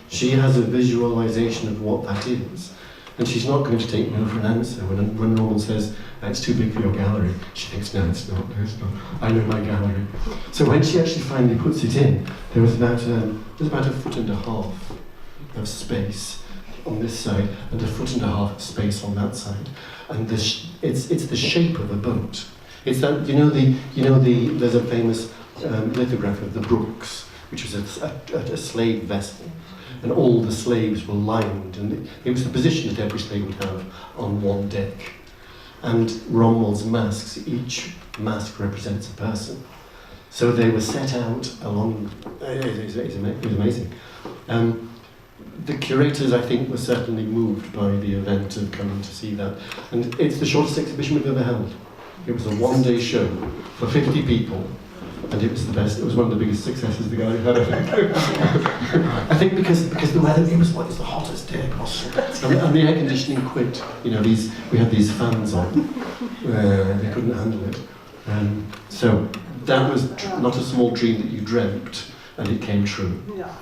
S1: she has a visualization of what that is, and she's not going to take no for an answer. When Norman says, it's too big for your gallery, she thinks, no, it's not, I know my gallery. So when she actually finally puts it in, there was about a foot and a half of space on this side, and a foot and a half of space on that side. And it's the shape of a boat. It's that, there's a famous lithograph of the Brooks, which was a slave vessel, and all the slaves were lined, and it was the position that every slave would have on one deck. And Romwell's masks, each mask represents a person. So they were set out along, it was amazing. The curators, I think, were certainly moved by the event of coming to see that. And it's the shortest exhibition we've ever held. It was a one-day show for 50 people, and it was the best. It was one of the biggest successes the gallery had, I think. I think because the weather, it was the hottest day possible, and the air conditioning quit. We had these fans on, they couldn't handle it. So that was not a small dream that you dreamt, and it came true.
S3: Yeah.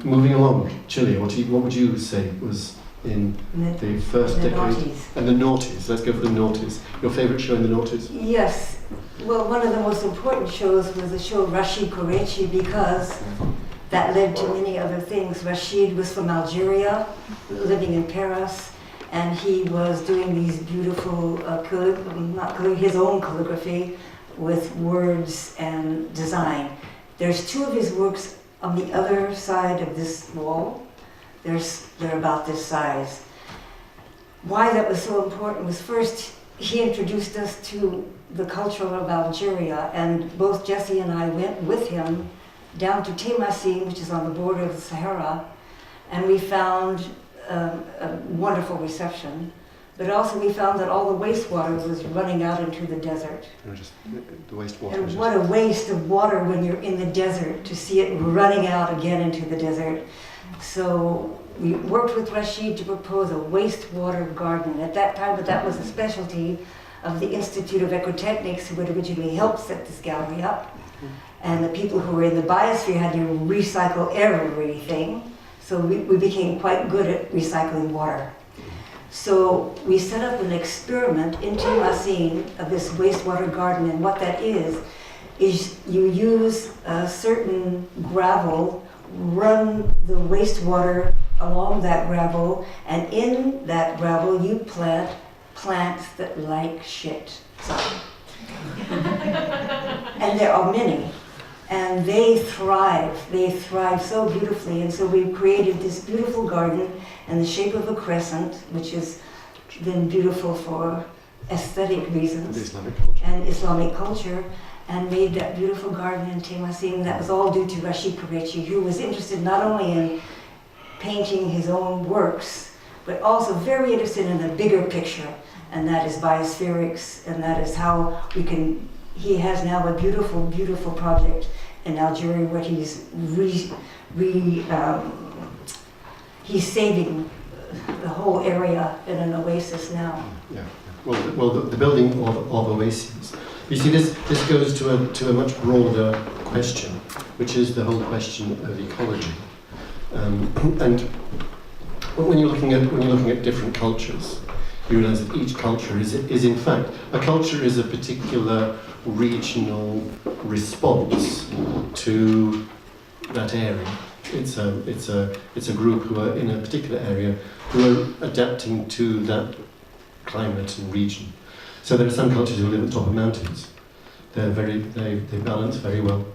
S1: Moving along, Chile, what would you say was in the first decade?
S2: Noughties.
S1: And the noughties. Let's go for the noughties. Your favourite show in the noughties?
S2: Yes. Well, one of the most important shows was the show Rashid Korechi, because that led to many other things. Rashid was from Algeria, living in Paris, and he was doing these beautiful, his own calligraphy with words and design. There's two of his works on the other side of this wall. They're about this size. Why that was so important was, first, he introduced us to the culture of Algeria, and both Jesse and I went with him down to Temasin, which is on the border of the Sahara, and we found a wonderful reception. But also we found that all the wastewater was running out into the desert.
S1: Just the wastewater.
S2: And what a waste of water when you're in the desert, to see it running out again into the desert. So we worked with Rashid to propose a wastewater garden. At that time, but that was a specialty of the Institute of Ecotechnics, who had originally helped set this gallery up. And the people who were in the biosphere had to recycle everything. So we became quite good at recycling water. So we set up an experiment in Temasin of this wastewater garden, and what that is you use a certain gravel, run the wastewater along that gravel, and in that gravel you plant plants that like shit. And there are many. And they thrive so beautifully. And so we created this beautiful garden in the shape of a crescent, which has been beautiful for aesthetic reasons and Islamic culture, and made that beautiful garden in Temasin. That was all due to Rashid Korechi, who was interested not only in painting his own works, but also very interested in the bigger picture, and that is biospherics, and that is how he has now a beautiful, beautiful project in Algeria where he's he's saving the whole area in an oasis now.
S1: Yeah. Well, the building of oases. You see, this goes to a much broader question, which is the whole question of ecology. And when you're looking at different cultures, you realise that each culture is in fact, a culture is a particular regional response to that area. It's a group who are in a particular area who are adapting to that climate and region. So there are some cultures who live at the top of mountains. They balance very well.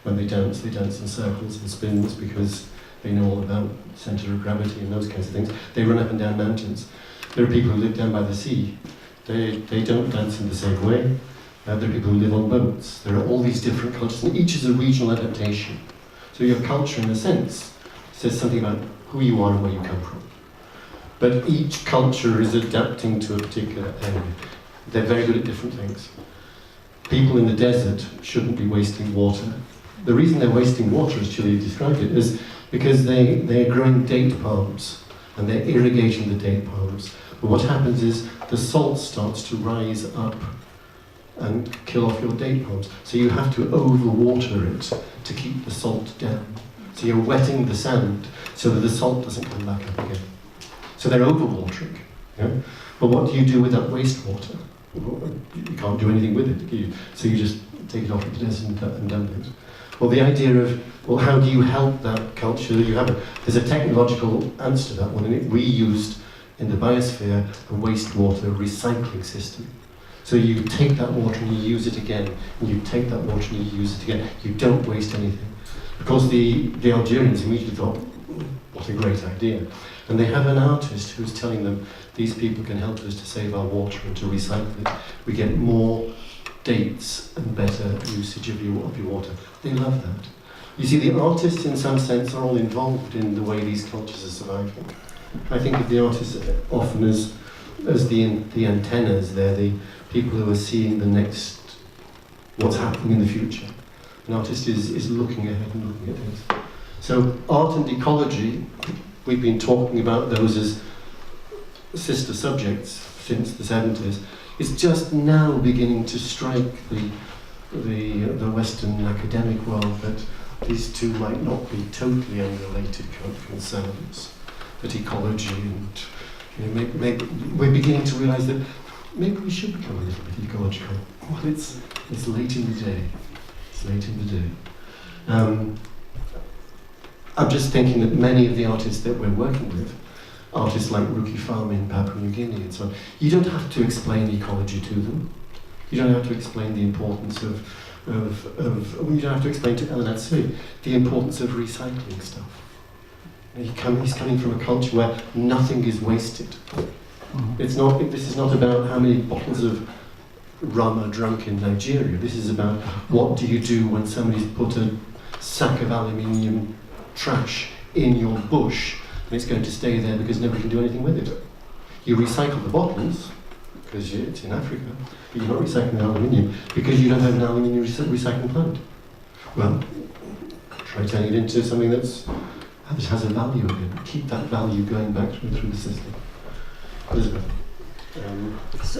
S1: When they dance in circles and spins because they know all about centre of gravity and those kinds of things. They run up and down mountains. There are people who live down by the sea. They don't dance in the same way. There are people who live on boats. There are all these different cultures, and each is a regional adaptation. So your culture, in a sense, says something about who you are and where you come from. But each culture is adapting to a particular area. They're very good at different things. People in the desert shouldn't be wasting water the reason they're wasting water, as Chile described it, is because they're growing date palms and they're irrigating the date palms. But what happens is the salt starts to rise up and kill off your date palms. So you have to overwater it to keep the salt down. So you're wetting the sand so that the salt doesn't come back up again. So they're overwatering. Yeah? But what do you do with that wastewater? You can't do anything with it, so you just take it off into the desert and dump it. Well, the idea of, well, how do you help that culture? There's a technological answer to that one, and we used in the biosphere a wastewater recycling system. So you take that water and you use it again, and you take that water and you use it again. You don't waste anything. Because the Algerians immediately thought, what a great idea. And they have an artist who's telling them, these people can help us to save our water and to recycle it. We get more dates and better usage of your water. They love that. You see, the artists, in some sense, are all involved in the way these cultures are surviving. I think of the artists often as the antennas. They're the people who are seeing the next, what's happening in the future. An artist is looking ahead and looking at things. So art and ecology, we've been talking about those as sister subjects since the 70s. It's just now beginning to strike the Western academic world that these two might not be totally unrelated concerns. That ecology and maybe we're beginning to realise that maybe we should become a little bit ecological. Well, it's late in the day. It's late in the day. I'm just thinking that many of the artists that we're working with, artists like Ruki Farm in Papua New Guinea and so on, you don't have to explain ecology to them. You don't have to explain the importance of you don't have to explain to Ellen Atsui the importance of recycling stuff. He's coming from a culture where nothing is wasted. This is not about how many bottles of rum are drunk in Nigeria. This is about what do you do when somebody's put a sack of aluminium trash in your bush and it's going to stay there because nobody can do anything with it. You recycle the bottles because it's in Africa, but you're not recycling the aluminium because you don't have an aluminium recycling plant. Well, try turning it into something that has a value again. Keep that value going back through the system. Elizabeth.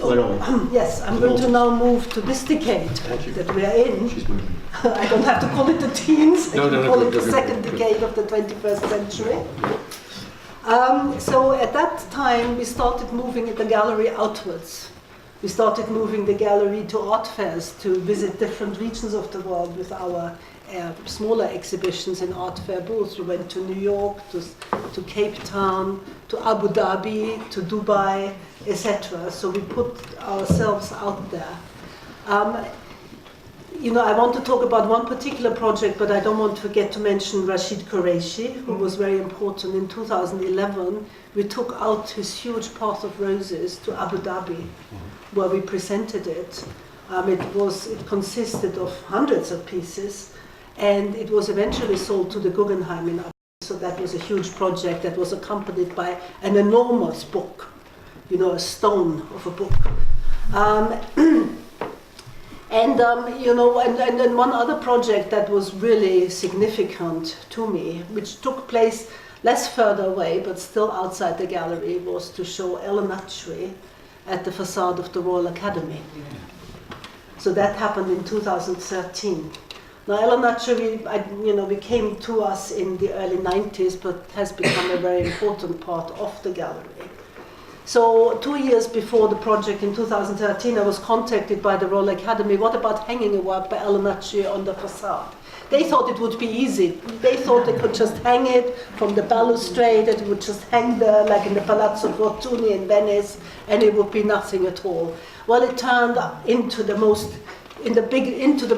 S1: Where are we?
S3: Yes, I'm going to now move to this decade that we are in.
S1: She's moving.
S3: I don't have to call it the teens, I can call it the
S1: good,
S3: second
S1: good.
S3: decade of the 21st century. So at that time we started moving the gallery outwards. We started moving the gallery to art fairs to visit different regions of the world with our smaller exhibitions in art fair booths. We went to New York, to Cape Town, to Abu Dhabi, to Dubai, etc. So we put ourselves out there. I want to talk about one particular project, but I don't want to forget to mention Rashid Qureshi, who was very important. In 2011, we took out his huge Path of Roses to Abu Dhabi, where we presented it. It consisted of hundreds of pieces, and it was eventually sold to the Guggenheim in Abu Dhabi. So that was a huge project that was accompanied by an enormous book, a stone of a book. And then one other project that was really significant to me, which took place less further away, but still outside the gallery, was to show Ellen Atsui at the facade of the Royal Academy. So that happened in 2013. Now, Ellen Atsui, came to us in the early 90s, but has become a very important part of the gallery. So 2 years before the project in 2013, I was contacted by the Royal Academy. What about hanging a work by Ellen Atsui on the facade? They thought it would be easy. They thought they could just hang it from the balustrade, that it would just hang there like in the Palazzo Fortuny in Venice, and it would be nothing at all. Well, it turned into the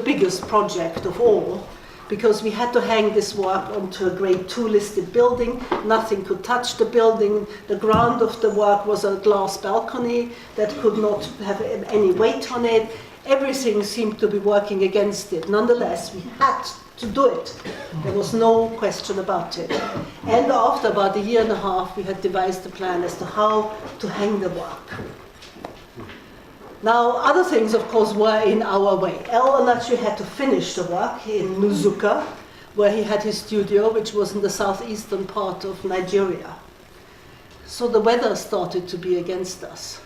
S3: biggest project of all, because we had to hang this work onto a Grade 2 listed building. Nothing could touch the building. The ground of the work was a glass balcony that could not have any weight on it. Everything seemed to be working against it. Nonetheless, we had to do it. There was no question about it. And after about a year and a half, we had devised a plan as to how to hang the work. Now, other things, of course, were in our way. El Anachi had to finish the work in Nuzuka, where he had his studio, which was in the southeastern part of Nigeria. So the weather started to be against us.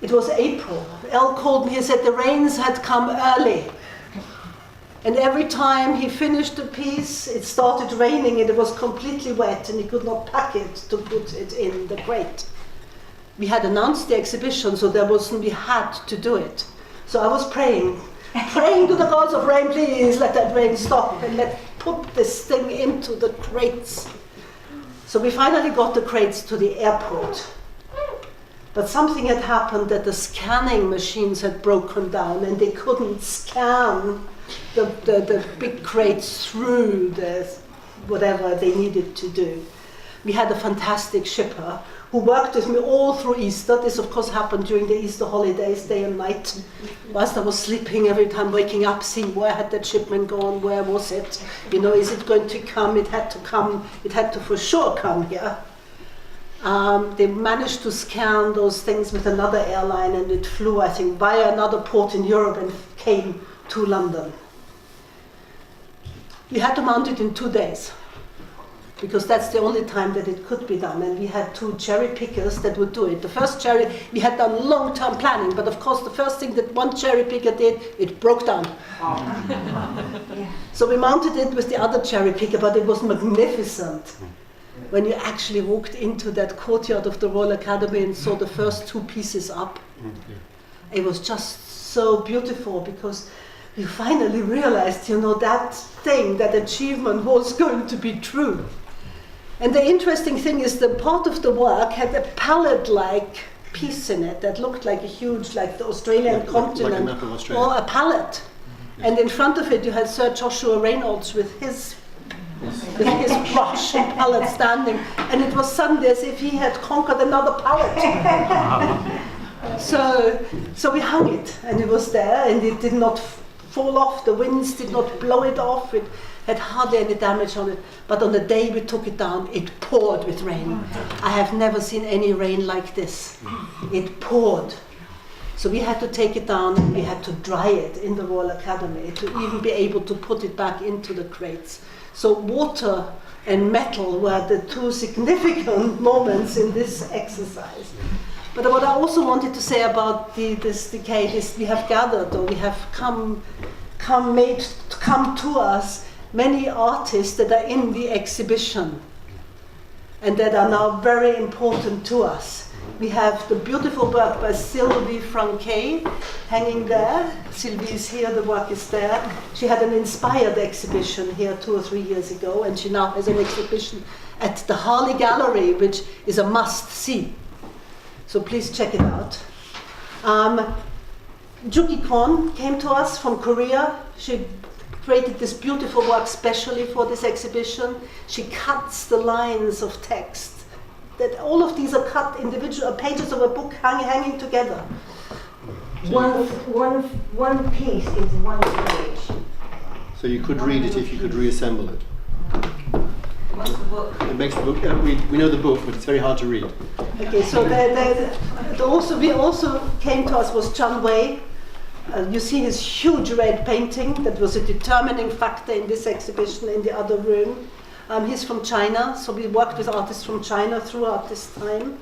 S3: It was April. El called me, he said the rains had come early. And every time he finished a piece, it started raining and it was completely wet and he could not pack it to put it in the crate. We had announced the exhibition, so we had to do it. So I was praying to the gods of rain, please let that rain stop and put this thing into the crates. So we finally got the crates to the airport. But something had happened that the scanning machines had broken down and they couldn't scan the big crates through whatever they needed to do. We had a fantastic shipper who worked with me all through Easter. This, of course, happened during the Easter holidays, day and night. Whilst I was sleeping, every time waking up, seeing where had that shipment gone, where was it? Is it going to come? It had to come. It had to for sure come here. They managed to scan those things with another airline, and it flew, I think, via another port in Europe and came to London. We had to mount it in 2 days, because that's the only time that it could be done. And we had 2 cherry pickers that would do it. The first cherry, we had done long-term planning, but of course the first thing that one cherry picker did, it broke down.
S2: Yeah.
S3: So we mounted it with the other cherry picker, but it was magnificent. When you actually walked into that courtyard of the Royal Academy and saw the first 2 pieces up, it was just so beautiful, because you finally realized, that thing, that achievement was going to be true. And the interesting thing is the part of the work had a palette-like piece in it that looked like a huge, like the Australian continent,
S1: like a map of Australia.
S3: or a palette. And in front of it you had Sir Joshua Reynolds with his brush and palette standing, and it was suddenly as if he had conquered another palette. So we hung it, and it was there, and it did not fall off. The winds did not blow it off. It had hardly any damage on it. But on the day we took it down, it poured with rain. I have never seen any rain like this. It poured. So we had to take it down and we had to dry it in the Royal Academy to even be able to put it back into the crates. So water and metal were the 2 significant moments in this exercise. But what I also wanted to say about this decade is we have gathered, or we have come to us many artists that are in the exhibition and that are now very important to us. We have the beautiful work by Sylvie Franquet hanging there. Sylvie is here, the work is there. She had an inspired exhibition here 2 or 3 years ago, and she now has an exhibition at the Harley Gallery, which is a must-see. So please check it out. Juki Kwon came to us from Korea. She created this beautiful work specially for this exhibition. She cuts the lines of text. That all of these are cut individual pages of a book hanging together.
S2: One piece is 1 page.
S1: So you could read it if you could reassemble it.
S2: What's the book?
S1: It makes the book, we know the book, but it's very hard to read.
S3: Okay, so we also came to us was Chan Wei. You see his huge red painting that was a determining factor in this exhibition in the other room. He's from China, so we worked with artists from China throughout this time.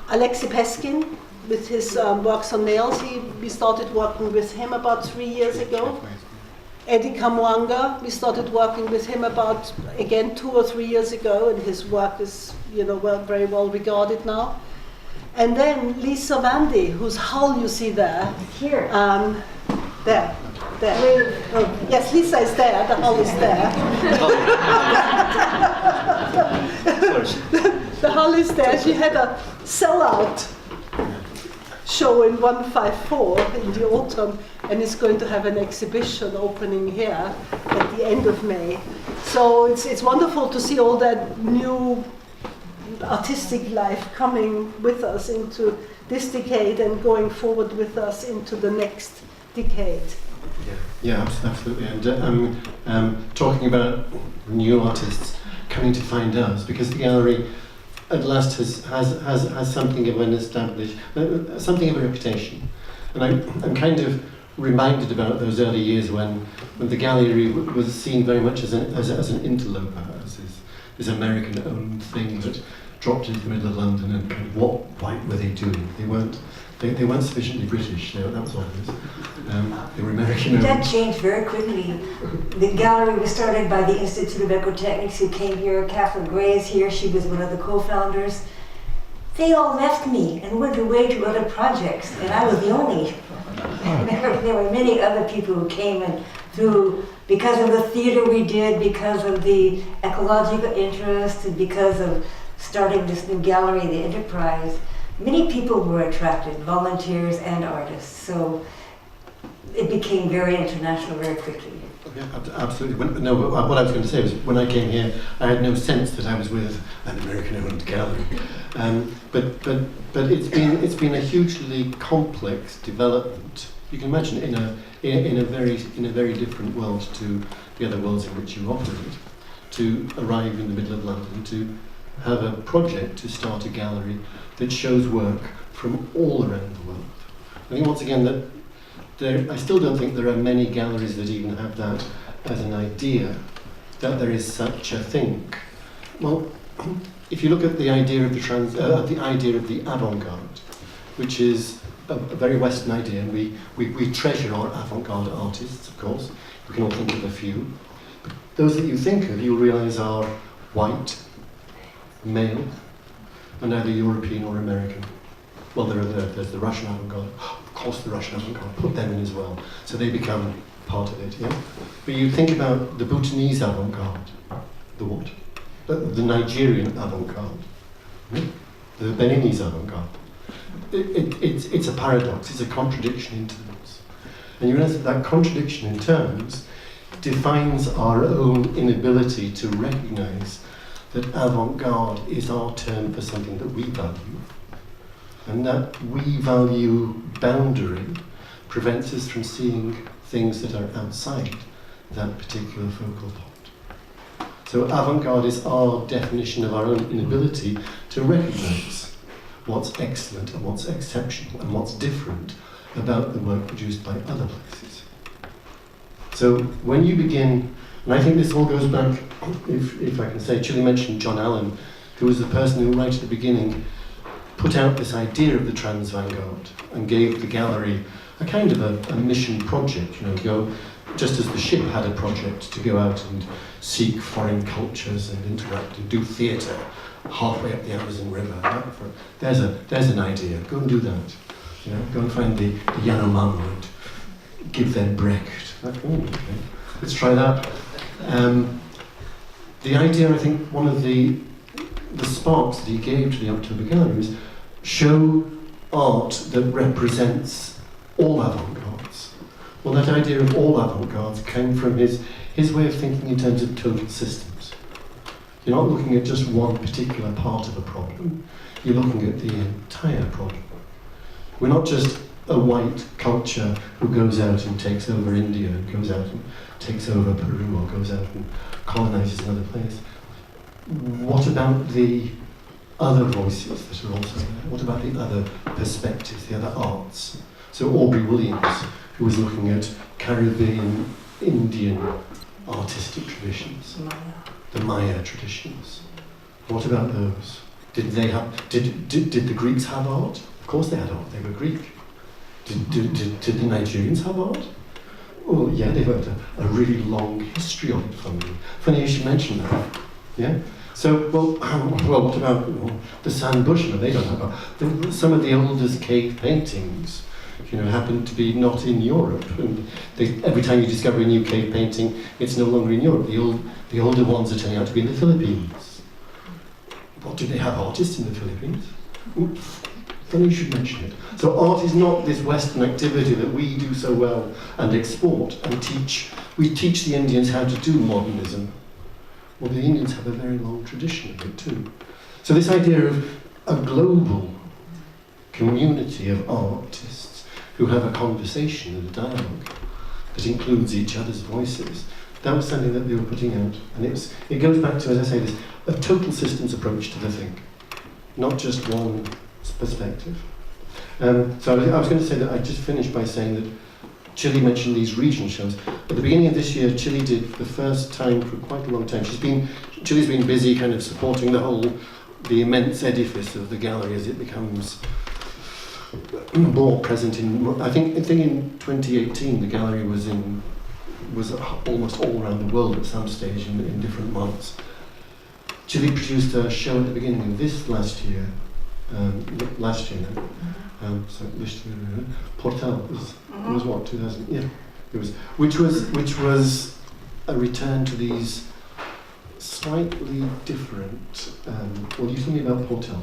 S3: Alexei Peskin, with his works on nails, we started working with him about 3 years ago. Eddie Kamwanga, we started working with him about, again, 2 or 3 years ago, and his work is, very well regarded now. And then Lisa Vandy, whose hull you see there.
S2: Here.
S3: There. Oh, yes, Lisa is there, the hull is there. The hull is there. She had a sellout show in 154 in the autumn, and is going to have an exhibition opening here at the end of May. So it's wonderful to see all that new artistic life coming with us into this decade and going forward with us into the next decade.
S1: Yeah, absolutely. And talking about new artists coming to find us, because the gallery, at last has something of an established, something of a reputation. And I'm kind of reminded about those early years when the gallery was seen very much as an interloper, as this American-owned thing that dropped into the middle of London, and kind of what were they doing? They weren't sufficiently British. That was obvious. They were American-owned.
S2: That changed very quickly. The gallery was started by the Institute of Ecotechnics, who came here. Catherine Gray is here. She was one of the co-founders. They all left me and went away to other projects, and I was the only. There were many other people who came and through, because of the theater we did, because of the ecological interest, and because of starting this new gallery, the Enterprise. Many people were attracted, volunteers and artists, so it became very international very quickly.
S1: Yeah, absolutely. What I was going to say was, when I came here, I had no sense that I was with an American-owned gallery. But it's been a hugely complex development. You can imagine in a very different world to the other worlds in which you operate, to arrive in the middle of London, to have a project to start a gallery that shows work from all around the world. I think once again that I still don't think there are many galleries that even have that as an idea, that there is such a thing. Well, if you look at the idea of the avant-garde, which is a very Western idea, and we treasure our avant-garde artists, of course. We can all think of a few. But those that you think of, you'll realise are white, male, and either European or American. Well, there's the Russian avant-garde. Of course, the Russian avant-garde, put them in as well. So they become part of it, yeah? But you think about the Bhutanese avant-garde, the what? The Nigerian avant-garde, the Beninese avant-garde. It's a paradox, it's a contradiction in terms. And you realize that contradiction in terms defines our own inability to recognize that avant-garde is our term for something that we value. And that we value boundary prevents us from seeing things that are outside that particular focal point. So avant-garde is our definition of our own inability to recognize what's excellent and what's exceptional and what's different about the work produced by other places. So when you begin, and I think this all goes back, if I can say, Chile mentioned John Allen, who was the person who right at the beginning put out this idea of the Transvangarde and gave the gallery a kind of a mission project, go, just as the ship had a project to go out and seek foreign cultures and interact and do theatre halfway up the Amazon River. There's an idea, go and do that. Go and find the Yanomamo and give them Brecht. Okay. Let's try that. The idea, I think, one of the sparks that he gave to the October Gallery is show art that represents all avant-gardes. Well, that idea of all avant-gardes came from his way of thinking in terms of total systems. You're not looking at just one particular part of a problem, you're looking at the entire problem. We're not just a white culture who goes out and takes over India, and goes out and takes over Peru, or goes out and colonizes another place. What about the other voices that are also there? What about the other perspectives, the other arts? So Aubrey Williams, who was looking at Caribbean, Indian artistic traditions, the Maya traditions. What about those? Did the Greeks have art? Of course they had art, they were Greek. Did the Nigerians have art? Oh yeah, they've got a really long history on it. Funny you should mention that. Yeah? So, well, what about the San Bushmen? They don't have art. Some of the oldest cave paintings, happen to be not in Europe. And every time you discover a new cave painting, it's no longer in Europe. The older ones are turning out to be in the Philippines. What, do they have artists in the Philippines? Oops. Funny you should mention it. So art is not this Western activity that we do so well and export and teach. We teach the Indians how to do modernism. Well, the Indians have a very long tradition of it too. So this idea of a global community of artists who have a conversation and a dialogue that includes each other's voices, that was something that they were putting out. And it goes back to, as I say, a total systems approach to the thing. not just one perspective. So I was going to say that I just finished by saying that Chile mentioned these region shows. At the beginning of this year, Chile did for the first time for quite a long time. Chile's been busy kind of supporting the immense edifice of the gallery as it becomes more present in. I think in 2018 the gallery was almost all around the world at some stage in different months. Chile produced a show at the beginning of this last year. So this year, Portal was what, 2000? Yeah, it was, which was a return to these slightly different. Well, you tell me about Portal.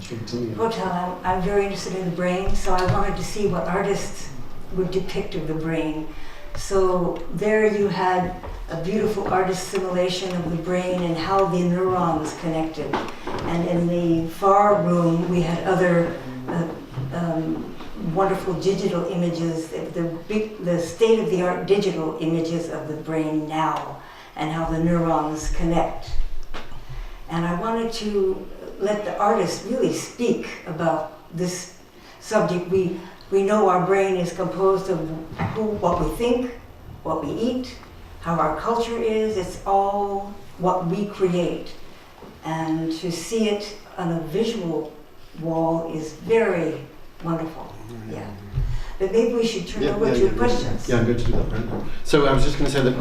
S2: Portal, I'm very interested in the brain, so I wanted to see what artists would depict of the brain. So there you had a beautiful artist simulation of the brain and how the neurons connected. And in the far room, we had other wonderful digital images, the state-of-the-art digital images of the brain now and how the neurons connect. And I wanted to let the artists really speak about this subject. We know our brain is composed of what we think, what we eat, how our culture is. It's all what we create. And to see it on a visual wall is very wonderful. Yeah. But maybe we should turn over to questions.
S1: Yeah, I'm going to do that right now. So I was just going to say that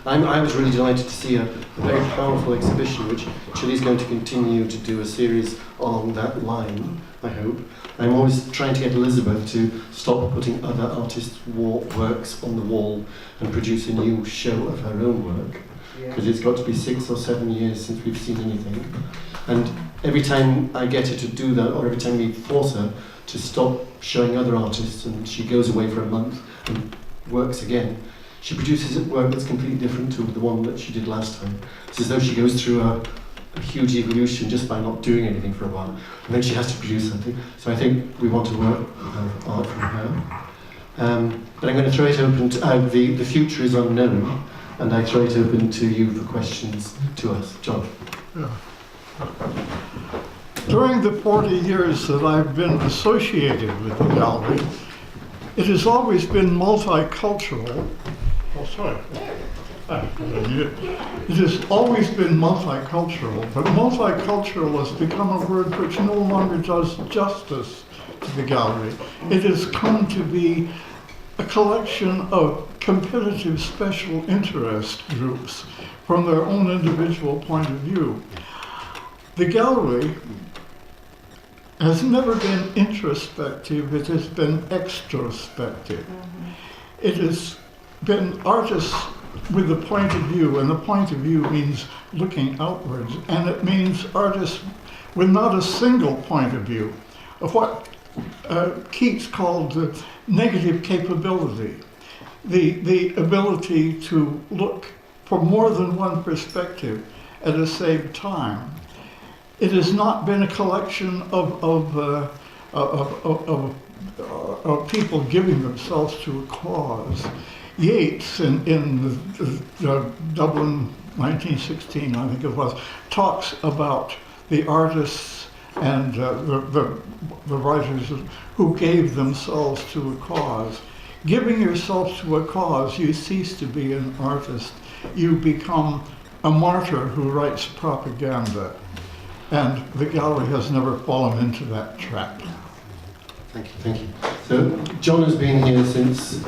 S1: I was really delighted to see a very powerful exhibition which Chile's going to continue to do a series on that line, I hope. I'm always trying to get Elizabeth to stop putting other artists' works on the wall and produce a new show of her own work, because it's got to be 6 or 7 years since we've seen anything. And every time I get her to do that, or every time we force her to stop showing other artists and she goes away for a month and works again, she produces work that's completely different to the one that she did last time. It's as though she goes through a huge evolution just by not doing anything for a while, and then she has to produce something. So I think we want to work with art from her. But I'm going to throw it open to, the future is unknown, and I throw it open to you for questions to us. John.
S5: Yeah. During the 40 years that I've been associated with the gallery, it has always been multicultural. Oh, sorry. It has always been multicultural, but multicultural has become a word which no longer does justice to the gallery. It has come to be a collection of competitive special interest groups from their own individual point of view. The gallery has never been introspective, it has been extrospective. It has been artists with a point of view, and the point of view means looking outwards, and it means artists with not a single point of view, of what Keats called the negative capability, the ability to look from more than one perspective at the same time. It has not been a collection of people giving themselves to a cause. Yeats, in the Dublin 1916, I think it was, talks about the artists and the writers who gave themselves to a cause. Giving yourself to a cause, you cease to be an artist. You become a martyr who writes propaganda. And the gallery has never fallen into that trap.
S1: Thank you. So John has been here since,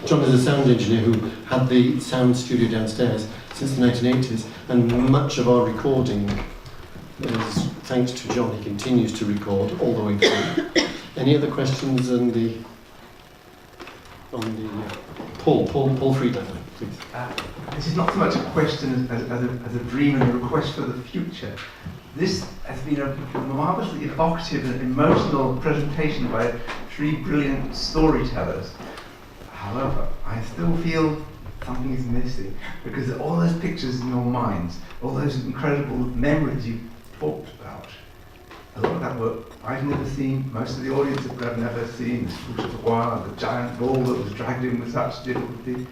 S1: John is a sound engineer who had the sound studio downstairs since the 1980s, and much of our recording is thanks to John. He continues to record all the way through. Any other questions on the Paul Friedlander, please.
S6: This is not so much a question as a dream and a request for the future. This has been a marvellously evocative and emotional presentation by 3 brilliant storytellers. However, I still feel something is missing, because all those pictures in your minds, all those incredible memories you talked about, a lot of that work I've never seen, most of the audience have never seen, the giant ball that was dragged in with such difficulty.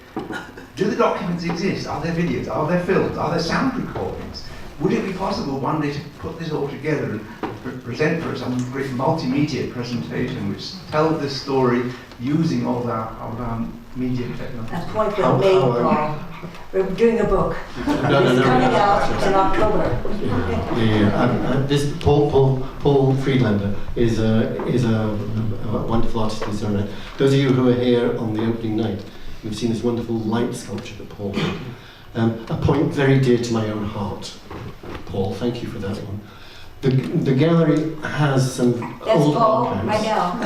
S6: Do the documents exist? Are there videos? Are there films? Are there sound recordings? Would it be possible one day to put this all together and present for us a great multimedia presentation which tells this story using all of our media technology.
S2: That's point well made, Paul. We're doing a book.
S1: No,
S2: It's coming out in October.
S1: This Paul Friedlander is a wonderful artist in his own right. Those of you who are here on the opening night, you've seen this wonderful light sculpture that Paul did. A point very dear to my own heart. Paul, thank you for that one. The gallery has some
S2: That's
S1: old
S2: Paul,
S1: archives.
S2: right now.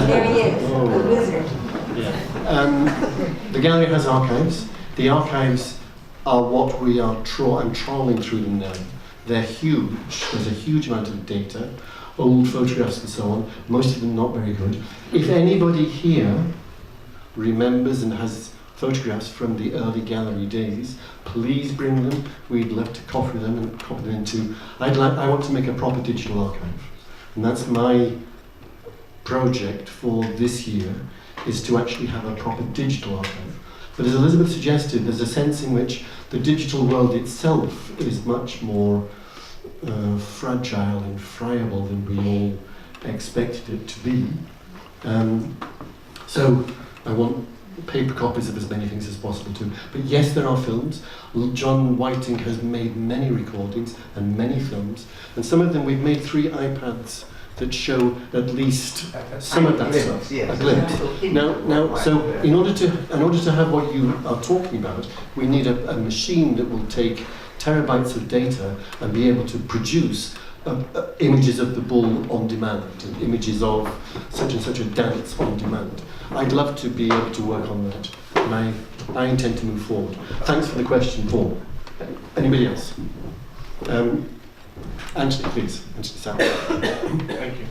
S2: There he is, the wizard.
S1: Yeah. The gallery has archives. The archives are what we are I'm trawling through them now. They're huge. There's a huge amount of data, old photographs and so on, most of them not very good. If anybody here remembers and has photographs from the early gallery days, please bring them. We'd love to copy them and copy them into... I want to make a proper digital archive. And that's my project for this year, is to actually have a proper digital archive. But as Elizabeth suggested, there's a sense in which the digital world itself is much more fragile and friable than we all expected it to be. So I want paper copies of as many things as possible too. But yes, there are films. John Whiting has made many recordings and many films, and some of them we've made 3 iPads that show at least some of that stuff.
S6: Yes.
S1: A glimpse. Now, so in order to have what you are talking about, we need a machine that will take terabytes of data and be able to produce images of the bull on demand and images of such and such a dance on demand. I'd love to be able to work on that, and I intend to move forward. Thanks for the question, Paul. Anybody else? Anthony, please. Anthony Sam.
S7: Thank you.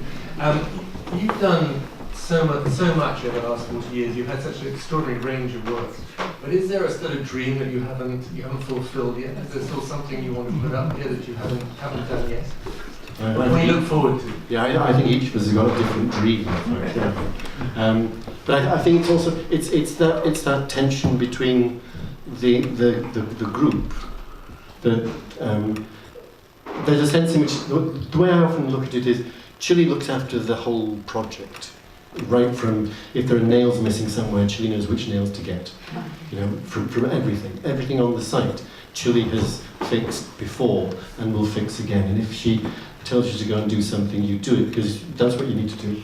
S7: You've done so much over the last 40 years. You've had such an extraordinary range of works. But is there still a dream that you haven't fulfilled yet? Is there still something you want to put up here that you haven't done yet? What do you look forward to?
S1: Yeah, I think each of us has got a different dream. Yeah. But I think it's also it's that tension between the group. There's a sense in which the way I often look at it is Chile looks after the whole project, right from if there are nails missing somewhere, Chile knows which nails to get. You know, from everything on the site, Chile has fixed before and will fix again. And if she tells you to go and do something, you do it because that's what you need to do.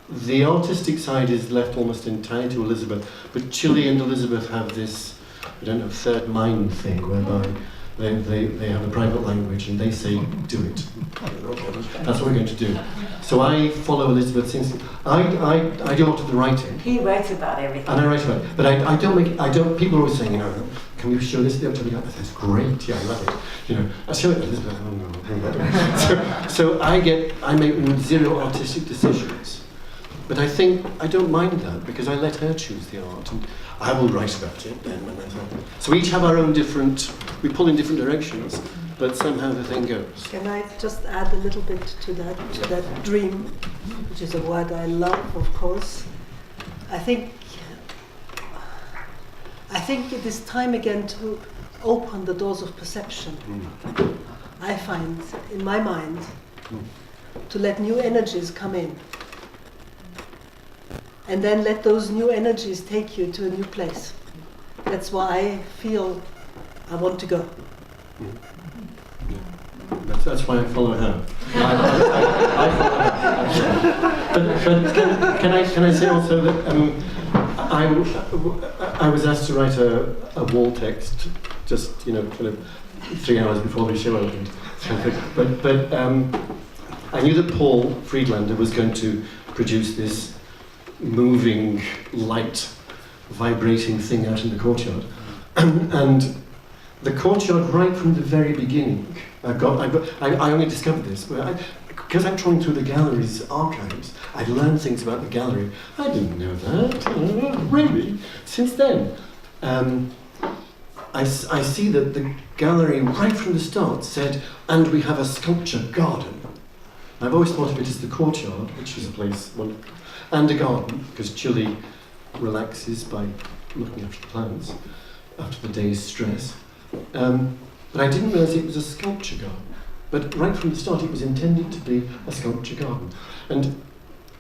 S1: The artistic side is left almost entirely to Elizabeth, but Chile and Elizabeth have this, I don't know, third mind thing whereby they have a private language and they say, do it. Okay, that's what we're going to do. So I follow Elizabeth's instinct. I do a lot of the writing.
S2: He writes about everything.
S1: And I write about it. But I don't, people are always saying, you know, can we show this? They'll tell me, that's great, yeah, I love it. You know, I show it to Elizabeth, oh no. So I make 0 artistic decisions. But I think I don't mind that because I let her choose the art and I will write about it then when that's happened. So we each have our own different, we pull in different directions, but somehow the thing goes.
S3: Can I just add a little bit to that dream, which is a word I love, of course. I think it is time again to open the doors of perception. I find, in my mind, to let new energies come in. And then let those new energies take you to a new place. That's why I feel I want to go.
S1: That's why I follow her. I follow her. But can I say also that I was asked to write a wall text just kind of 3 hours before the show opened. But I knew that Paul Friedlander was going to produce this moving, light, vibrating thing out in the courtyard. And the courtyard, right from the very beginning, I only discovered this, because I'm trawling through the gallery's archives, I'd learned things about the gallery. I didn't know that, really, since then. I see that the gallery, right from the start, said, and we have a sculpture garden. I've always thought of it as the courtyard, which is a place, and a garden, because Chile relaxes by looking after the plants after the day's stress. But I didn't realise it was a sculpture garden. But right from the start, it was intended to be a sculpture garden. And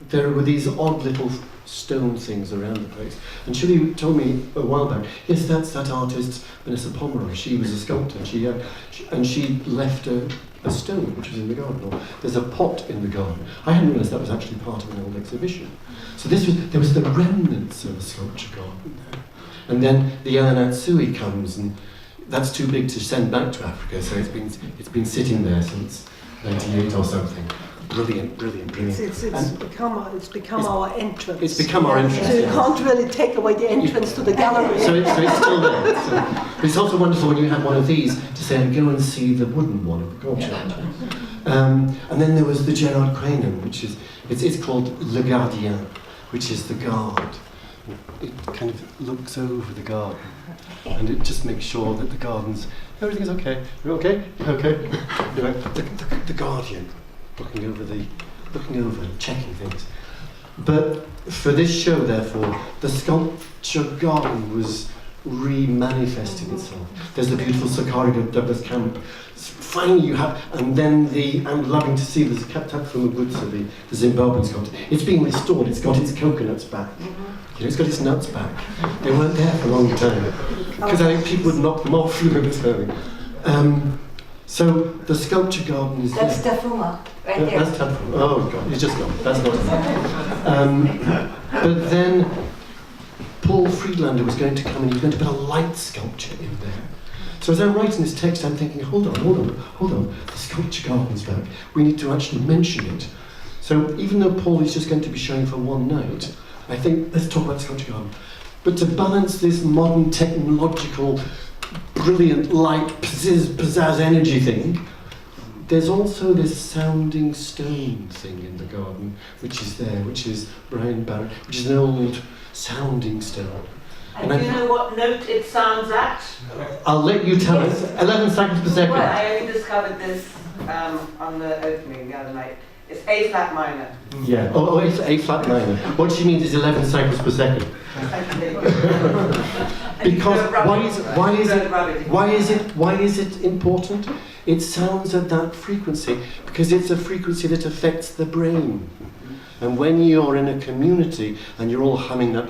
S1: there were these odd little stone things around the place. And Shirley told me a while back, yes, that's that artist, Vanessa Pomeroy. She was a sculptor. And she left a stone, which was in the garden. Or there's a pot in the garden. I hadn't realised that was actually part of an old exhibition. So there was the remnants of a sculpture garden there. And then the Ellanatsui comes, and that's too big to send back to Africa, so it's been sitting there since 98 or something. Brilliant.
S3: It's become our entrance.
S1: It's become our entrance.
S3: So you can't really take away the entrance to the gallery.
S1: So it's still there. But it's also wonderful when you have one of these to say, go and see the wooden one of the courtyard. And then there was the Gerard Cranium, which is it's called Le Gardien, which is the guard. It kind of looks over the garden, and it just makes sure that the garden's everything's okay. You're okay? Okay. You're like the guardian, looking over, checking things. But for this show, therefore, the sculpture garden was re-manifesting itself. There's the beautiful Sakari Douglas Camp. Finally you have, and then I'm loving to see there's Kaptak from Ubutsa, the Zimbabwean sculptor. It's being restored, it's got its coconuts back. You know, it's got its nuts back. They weren't there for a long time, because I think people would knock them off. So the sculpture garden is
S2: That's
S1: there.
S2: Tafuma, right there.
S1: That's Tafuma. Oh God, he's just gone. That's not. But then Paul Friedlander was going to come and he was going to put a light sculpture in there. So as I'm writing this text, I'm thinking, hold on. The sculpture garden's back. We need to actually mention it. So even though Paul is just going to be showing for one night, I think, let's talk about the sculpture garden. But to balance this modern technological, brilliant light, pizzazz energy thing, there's also this sounding stone thing in the garden, which is there, which is Brian Barrett, which is an old sounding stone.
S8: And do you know what note it sounds at?
S1: I'll let you tell us. 11 seconds per second.
S8: Well, I only discovered this on the opening the other night. It's A flat minor.
S1: Yeah. Oh, it's A flat minor. What she means is 11 cycles per second. Because why is it important? It sounds at that frequency because it's a frequency that affects the brain. And when you're in a community and you're all humming that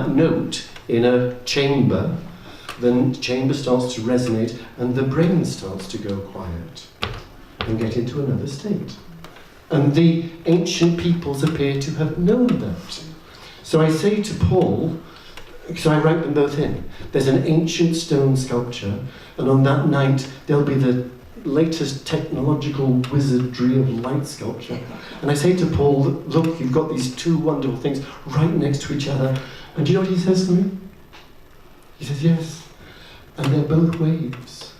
S1: note in a chamber, then the chamber starts to resonate and the brain starts to go quiet and get into another state. And the ancient peoples appear to have known that. So I say to Paul, so I write them both in, there's an ancient stone sculpture, and on that night there'll be the latest technological wizardry of light sculpture. And I say to Paul, look, you've got these two wonderful things right next to each other. And do you know what he says to me? He says, yes, and they're both waves.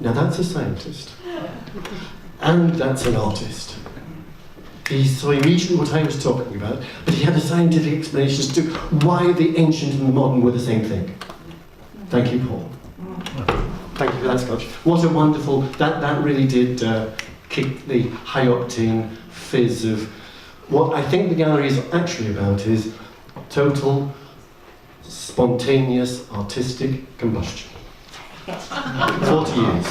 S1: Now that's a scientist. And that's an artist. He saw immediately what I was talking about, but he had a scientific explanation as to why the ancient and the modern were the same thing. Thank you, Paul. Thank you for that, Scotch. What a wonderful, that really did kick the high-octane fizz of what I think the gallery is actually about is total, spontaneous, artistic combustion. 40 years.